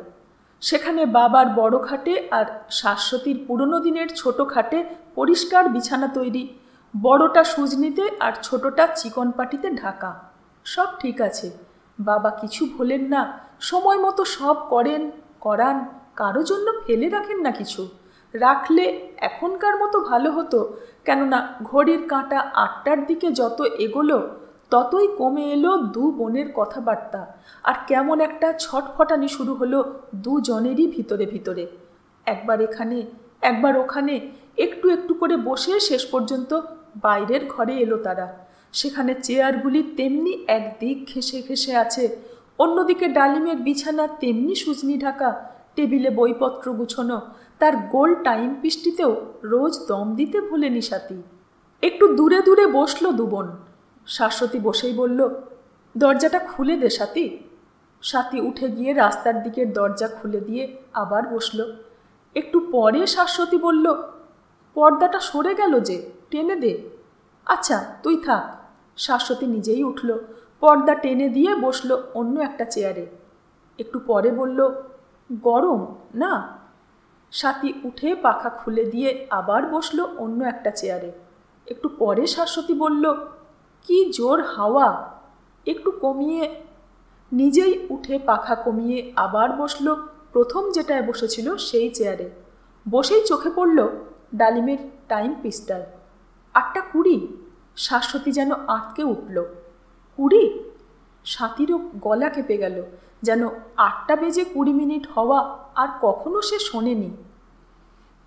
সেখানে বাবার বড় খাটে আর শাশ্বতীর পুরনো দিনের ছোট খাটে পরিষ্কার বিছানা তৈরি। বড়টা সুজনিতে আর ছোটটা চিকন পাটিতে ঢাকা। সব ঠিক আছে, বাবা কিছু ভোলেন না। সময় মতো সব করেন, করান, কারো জন্য ফেলে রাখেন না কিছু। রাখলে এখনকার মতো ভালো হতো, কেননা ঘড়ির কাঁটা 8টার দিকে যত এগোলো ততই কমে এলো দু বোনের কথাবার্তা। আর কেমন একটা ছটফটানি শুরু হলো দুজনেরই ভিতরে ভিতরে। একবার এখানে, একবার ওখানে, একটু একটু করে বসে শেষ পর্যন্ত বাইরের ঘরে এলো তারা। সেখানে চেয়ারগুলি তেমনি একদিক ঘেঁষে ঘেঁষে আছে, অন্যদিকে ডালিমের বিছানা তেমনি সুজনি ঢাকা, টেবিলে বইপত্র গুছোনো। তার গোল টাইম পিসটিতেও রোজ দম দিতে ভোলেনি স্বাতী। একটু দূরে দূরে বসলো দুবোন। শাশ্বতী বসেই বলল, দরজাটা খুলে দে স্বাতী। স্বাতী উঠে গিয়ে রাস্তার দিকের দরজা খুলে দিয়ে আবার বসল। একটু পরে শাশ্বতী বলল, পর্দাটা সরে গেল যে, টেনে দে। আচ্ছা তুই থাক। শাশ্বতী নিজেই উঠল, পর্দা টেনে দিয়ে বসলো অন্য একটা চেয়ারে। একটু পরে বলল, গরম না? স্বাতী উঠে পাখা খুলে দিয়ে আবার বসলো অন্য একটা চেয়ারে। একটু পরে শাশ্বতী বলল, কি জোর হাওয়া। একটু কমিয়ে। নিজেই উঠে পাখা কমিয়ে আবার বসলো প্রথম যেটায় বসেছিল সেই চেয়ারে। বসেই চোখে পড়ল ডালিমের টাইম পিসটায়। 8:20। শাশ্বতী যেন আটকে উঠল। 20? স্বাতীরও গলা কেঁপে গেল, যেন 8:20 হওয়া আর কখনো সে শোনেনি।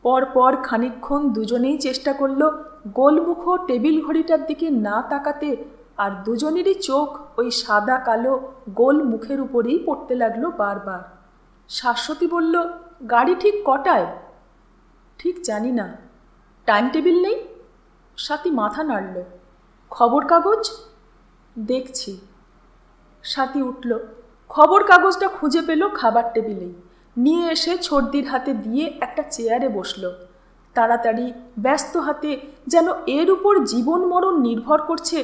পরপর খানিকক্ষণ দুজনেই চেষ্টা করল গোলমুখ টেবিল ঘড়িটার দিকে না তাকাতে, আর দুজনেরই চোখ ওই সাদা কালো গোল মুখের উপরেই পড়তে লাগলো বারবার। শাশ্বতী বলল, গাড়ি ঠিক কটায়? ঠিক জানি না। টাইম টেবিল নেই? স্বাতী মাথা নাড়ল। খবর কাগজ? দেখছি। স্বাতী উঠল, খবর কাগজটা খুঁজে পেল খাবার টেবিলেই। নিয়ে এসে ছোটদির হাতে দিয়ে একটা চেয়ারে বসল। তাড়াতাড়ি ব্যস্ত হাতে, যেন এর উপর জীবন মরণ নির্ভর করছে,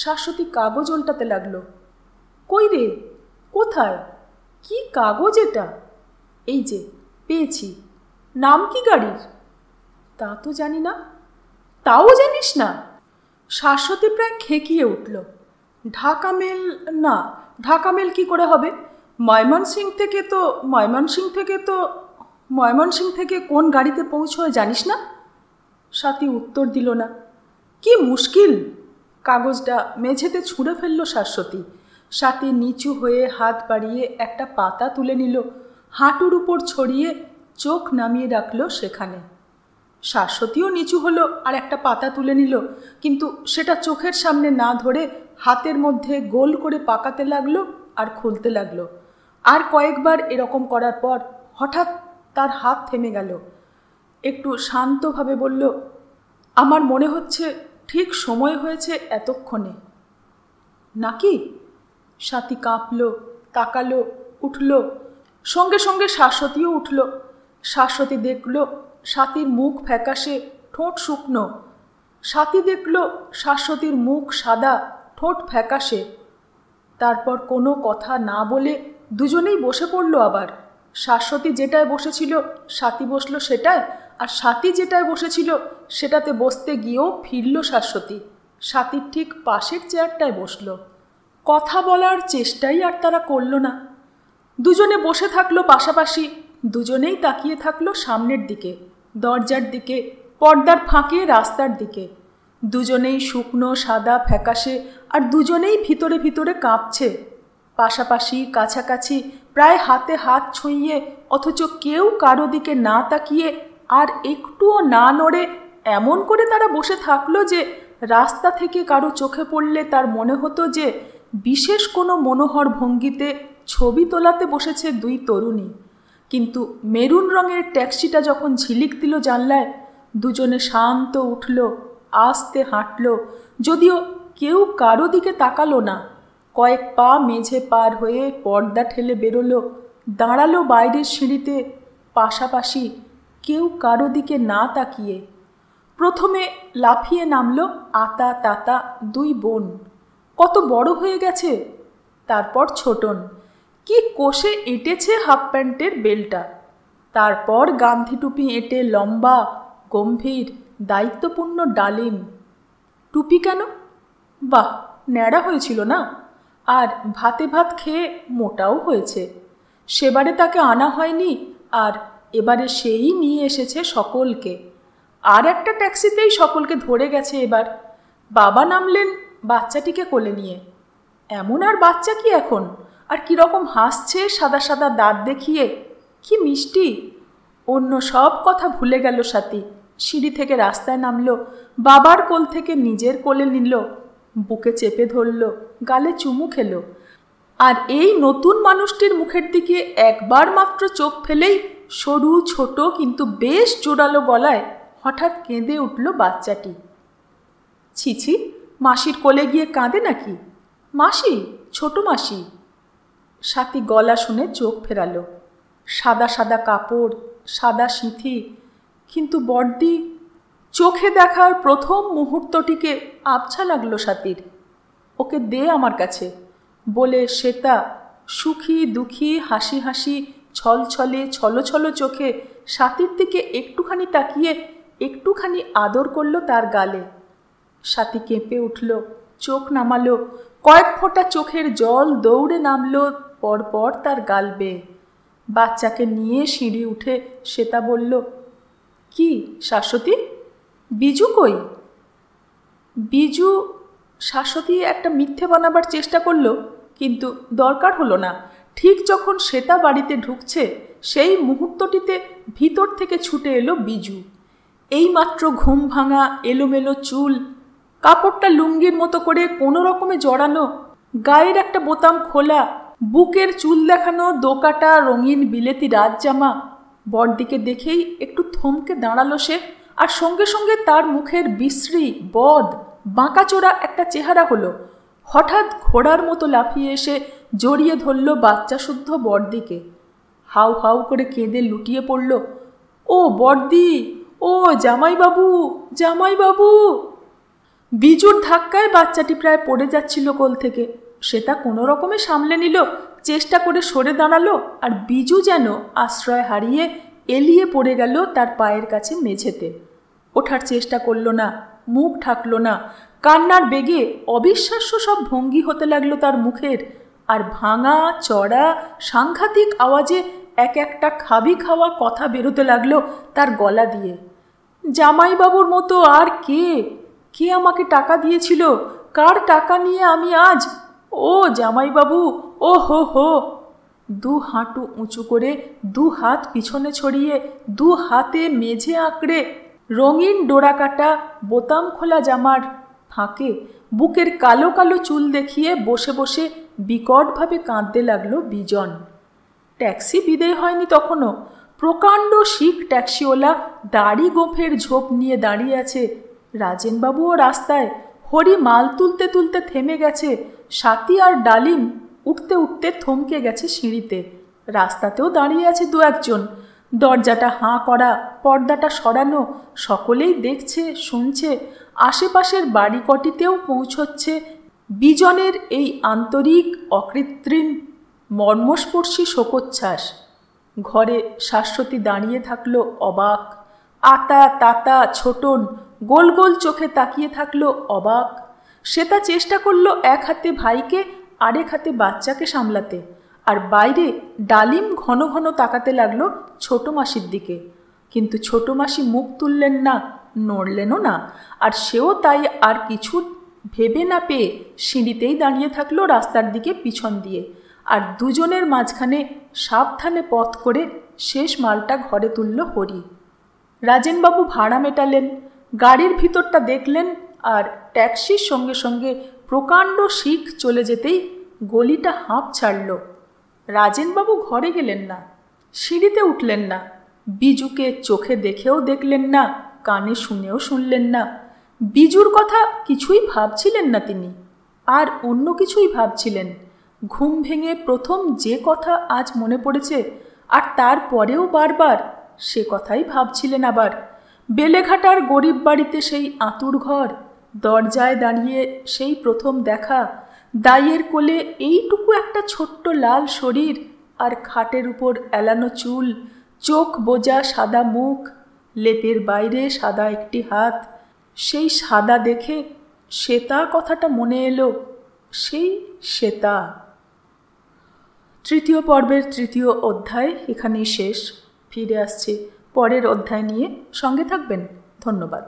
শাশ্বতী কাগজ ওল্টাতে লাগলো। কই রে, কোথায়? কি কাগজ এটা? এই যে, পেয়েছি। নাম কি গাড়ির? তা তো জানি না। তাও জানিস না? শাশ্বতী প্রায় খেকিয়ে উঠল। ঢাকা মেল? না, ঢাকা মেল কি করে হবে? ময়মনসিং থেকে কোন গাড়িতে পৌঁছয় জানিস না? স্বাতী উত্তর দিল না। কি মুশকিল! কাগজটা মেঝেতে ছুঁড়ে ফেলল শাশ্বতী। স্বাতী নিচু হয়ে হাত বাড়িয়ে একটা পাতা তুলে নিল, হাঁটুর উপর ছড়িয়ে চোখ নামিয়ে রাখল সেখানে। শাশ্বতীও নিচু হলো আর একটা পাতা তুলে নিল, কিন্তু সেটা চোখের সামনে না ধরে হাতের মধ্যে গোল করে পাকাতে লাগলো আর খুলতে লাগলো। আর কয়েকবার এরকম করার পর হঠাৎ তার হাত থেমে গেল। একটু শান্তভাবে বলল, আমার মনে হচ্ছে ঠিক সময় হয়েছে এতক্ষণে। নাকি? স্বাতী কাঁপল, তাকালো, উঠল। সঙ্গে সঙ্গে শাশ্বতীও উঠল। শাশ্বতী দেখল স্বাতীর মুখ ফ্যাকাশে, ঠোঁট শুকনো। স্বাতী দেখল শাশ্বতীর মুখ সাদা, ঠোঁট ফ্যাকাশে। তারপর কোনো কথা না বলে দুজনেই বসে পড়ল আবার। শাশ্বতী যেটায় বসেছিল স্বাতী বসল সেটায়, আর স্বাতী যেটায় বসেছিল সেটাতে বসতে গিয়েও ফিরল শাশ্বতী। স্বাতীর ঠিক পাশের চেয়ারটায় বসল। কথা বলার চেষ্টাই আর তারা করল না। দুজনে বসে থাকলো পাশাপাশি, দুজনেই তাকিয়ে থাকলো সামনের দিকে, দরজার দিকে, পর্দার ফাঁকে রাস্তার দিকে। দুজনেই শুকনো সাদা ফ্যাকাশে, আর দুজনেই ভিতরে ভিতরে কাঁপছে। পাশাপাশি, কাছাকাছি, প্রায় হাতে হাত ছুঁইয়ে, অথচ কেউ কারো দিকে না তাকিয়ে আর একটুও না নড়ে এমন করে তারা বসে থাকলো যে রাস্তা থেকে কারো চোখে পড়লে তার মনে হতো যে বিশেষ কোনো মনোহর ভঙ্গিতে ছবি তোলাতে বসেছে দুই তরুণী। কিন্তু মেরুন রঙের ট্যাক্সিটা যখন ঝিলিক দিল জানলায়, দুজনে শান্ত উঠল, আস্তে হাঁটল, যদিও কেউ কারো দিকে তাকালো না। কয়েক পা মেঝে পার হয়ে পর্দা ঠেলে বেরোলো, দাঁড়ালো বাইরের সিঁড়িতে, পাশাপাশি, কেউ কারো দিকে না তাকিয়ে। প্রথমে লাফিয়ে নামলো আতা তাতা দুই বোন। কত বড় হয়ে গেছে! তারপর ছোটন, কি কষে এঁটেছে হাফ প্যান্টের বেলটা। তারপর গান্ধী টুপি এঁটে লম্বা, গম্ভীর, দায়িত্বপূর্ণ ডালিম। টুপি কেন? বাহ, ন্যাড়া হয়েছিল না? আর ভাতে ভাত খেয়ে মোটাও হয়েছে। সেবারে তাকে আনা হয়নি, আর এবারে সেই নিয়ে এসেছে সকলকে। আর একটা ট্যাক্সিতেই সকলকে ধরে গেছে এবার। বাবা নামলেন বাচ্চাটিকে কোলে নিয়ে। এমন আর বাচ্চা কি এখন! আর কীরকম হাসছে সাদা সাদা দাঁত দেখিয়ে, কি মিষ্টি! অন্য সব কথা ভুলে গেল স্বাতী। সিঁড়ি থেকে রাস্তায় নামলো, বাবার কোল থেকে নিজের কোলে নিল, বুকে চেপে ধরল, গালে চুমু খেলো। আর এই নতুন মানুষটির মুখের দিকে একবার মাত্র চোখ ফেলেই সরু ছোট কিন্তু বেশ জোরালো গলায় হঠাৎ কেঁদে উঠল বাচ্চাটি। ছিছি, মাসির কোলে গিয়ে কাঁদে নাকি? মাসি? ছোট মাসি? স্বাতী গলা শুনে চোখ ফেরালো। সাদা সাদা কাপড়, সাদা সিঁথি, কিন্তু বড়দি। চোখে দেখার প্রথম মুহূর্তটিকে আবছা লাগলো স্বাতীর। ওকে দে আমার কাছে বলে শ্বেতা সুখী দুঃখী হাসি হাসি ছলছলে ছলছল চোখে স্বাতীর দিকে একটুখানি তাকিয়ে একটুখানি আদর করল তার গালে। স্বাতী কেঁপে উঠল, চোখ নামালো, কয়েক ফোঁটা চোখের জল দৌড়ে নামলো পরপর তার গাল বেয়ে। বাচ্চাকে নিয়ে সিঁড়ি উঠে শ্বেতা বলল, কি শাশ্বতী, বিজু কই? বিজু? শাশ্বতী একটা মিথ্যে বানাবার চেষ্টা করল, কিন্তু দরকার হলো না। ঠিক যখন শ্বেতা বাড়িতে ঢুকছে সেই মুহূর্তটিতে ভিতর থেকে ছুটে এলো বিজু। এইমাত্র ঘুম ভাঙা এলোমেলো চুল, কাপড়টা লুঙ্গির মতো করে কোনো রকমে জড়ানো, গায়ের একটা বোতাম খোলা, বুকের চুল দেখানো দোকাটা রঙিন বিলেতি রাজজামা। বড়দিকে দেখেই একটু থমকে দাঁড়ালো সে, আর সঙ্গে সঙ্গে তার মুখের বিশ্রী বদ বাঁকাচোরা একটা চেহারা হলো। হঠাৎ ঘোড়ার মতো লাফিয়ে এসে জড়িয়ে ধরল বাচ্চা শুদ্ধ বড়দিকে। হাউ হাউ করে কেঁদে লুটিয়ে পড়ল, ও বড়দি, ও জামাইবাবু, জামাইবাবু! বিজুর ধাক্কায় বাচ্চাটি প্রায় পড়ে যাচ্ছিল কোল থেকে। সেটা কোনো রকমে সামলে নিল, চেষ্টা করে সরে দাঁড়ালো, আর বিজু যেন আশ্রয় হারিয়ে এলিয়ে পড়ে গেল তার পায়ের কাছে মেঝেতে। ওঠার চেষ্টা করল না, মুখ ঢাকল না। কান্নার বেগে অবিশ্বাস্য সব ভঙ্গি হতে লাগলো তার মুখের, আর ভাঙা চড়া সাংঘাতিক আওয়াজে এক একটা খাবি খাওয়া কথা বেরোতে লাগলো তার গলা দিয়ে। জামাইবাবুর মতো আর কে কে আমাকে টাকা দিয়েছিল? কার টাকা নিয়ে আমি আজ? ও জামাইবাবু, ও হো হো। দু হাঁটু উঁচু করে, দু হাত পিছনে ছড়িয়ে, দু হাতে মেঝে আঁকড়ে, রঙিন ডোরাকাটা বোতাম খোলা জামার ফাঁকে বুকের কালো কালো চুল দেখিয়ে বসে বসে বিকটভাবে কাঁদতে লাগলো বিজন। ট্যাক্সি বিদেয় হয়নি তখনও। প্রকাণ্ড শিখ ট্যাক্সিওয়ালা দাড়ি গোঁফের ঝোপ নিয়ে দাঁড়িয়ে আছে। রাজেনবাবুও রাস্তায়। হরি মাল তুলতে তুলতে থেমে গেছে। সাথী আর ডালিম উঠতে উঠতে থমকে গেছে সিঁড়িতে। রাস্তাতেও দাঁড়িয়ে আছে দু একজন। দরজাটা হাঁ করা, পর্দাটা সরানো। সকলেই দেখছে, শুনছে। আশেপাশের বাড়ি কটিতেও পৌঁছচ্ছে বিজনের এই আন্তরিক, অকৃত্রিম, মর্মস্পর্শী শোকোচ্ছ্বাস। ঘরে শাশ্বতী দাঁড়িয়ে থাকলো অবাক। আতা তাতা ছোটন গোল গোল চোখে তাকিয়ে থাকলো অবাক। শ্বেতা চেষ্টা করলো এক হাতে ভাইকে, আরেক হাতে বাচ্চাকে সামলাতে। আর বাইরে ডালিম ঘন ঘন তাকাতে লাগলো ছোট মাসির দিকে। কিন্তু ছোট মাসি মুখ তুললেন না, নড়লেনও না। আর সেও তাই আর কিছু ভেবে না পেয়ে সিঁড়িতেই দাঁড়িয়ে থাকলো রাস্তার দিকে পিছন দিয়ে। আর দুজনের মাঝখানে সাবধানে পথ করে শেষ মালটা ঘরে তুলল হরি। রাজেনবাবু ভাড়া মেটালেন, গাড়ির ভিতরটা দেখলেন, আর ট্যাক্সির সঙ্গে সঙ্গে প্রকাণ্ড শিখ চলে যেতেই গলিটা হাঁপ ছাড়ল। রাজেনবাবু ঘরে গেলেন না, সিঁড়িতে উঠলেন না, বিজুকে চোখে দেখেও দেখলেন না, কানে শুনেও শুনলেন না। বিজুর কথা কিছুই ভাবছিলেন না তিনি, আর অন্য কিছুই ভাবছিলেন। ঘুম ভেঙে প্রথম যে কথা আজ মনে পড়েছে, আর তারপরেও বারবার সে কথাই ভাবছিলেন আবার। বেলেঘাটার গরিব বাড়িতে সেই আঁতুড় ঘর, দরজায় দাঁড়িয়ে সেই প্রথম দেখা, দাইয়ের কোলে এইটুকু একটা ছোট্ট লাল শরীর, আর খাটের উপর এলানো চুল, চোখ বোজা সাদা মুখ, লেপের বাইরে সাদা একটি হাত। সেই সাদা দেখে শ্বেতা কথাটা মনে এলো, সেই শ্বেতা। তৃতীয় পর্বের তৃতীয় অধ্যায় এখানেই শেষ। ফিরে আসছে পরের অধ্যায় নিয়ে। সঙ্গে থাকবেন। ধন্যবাদ।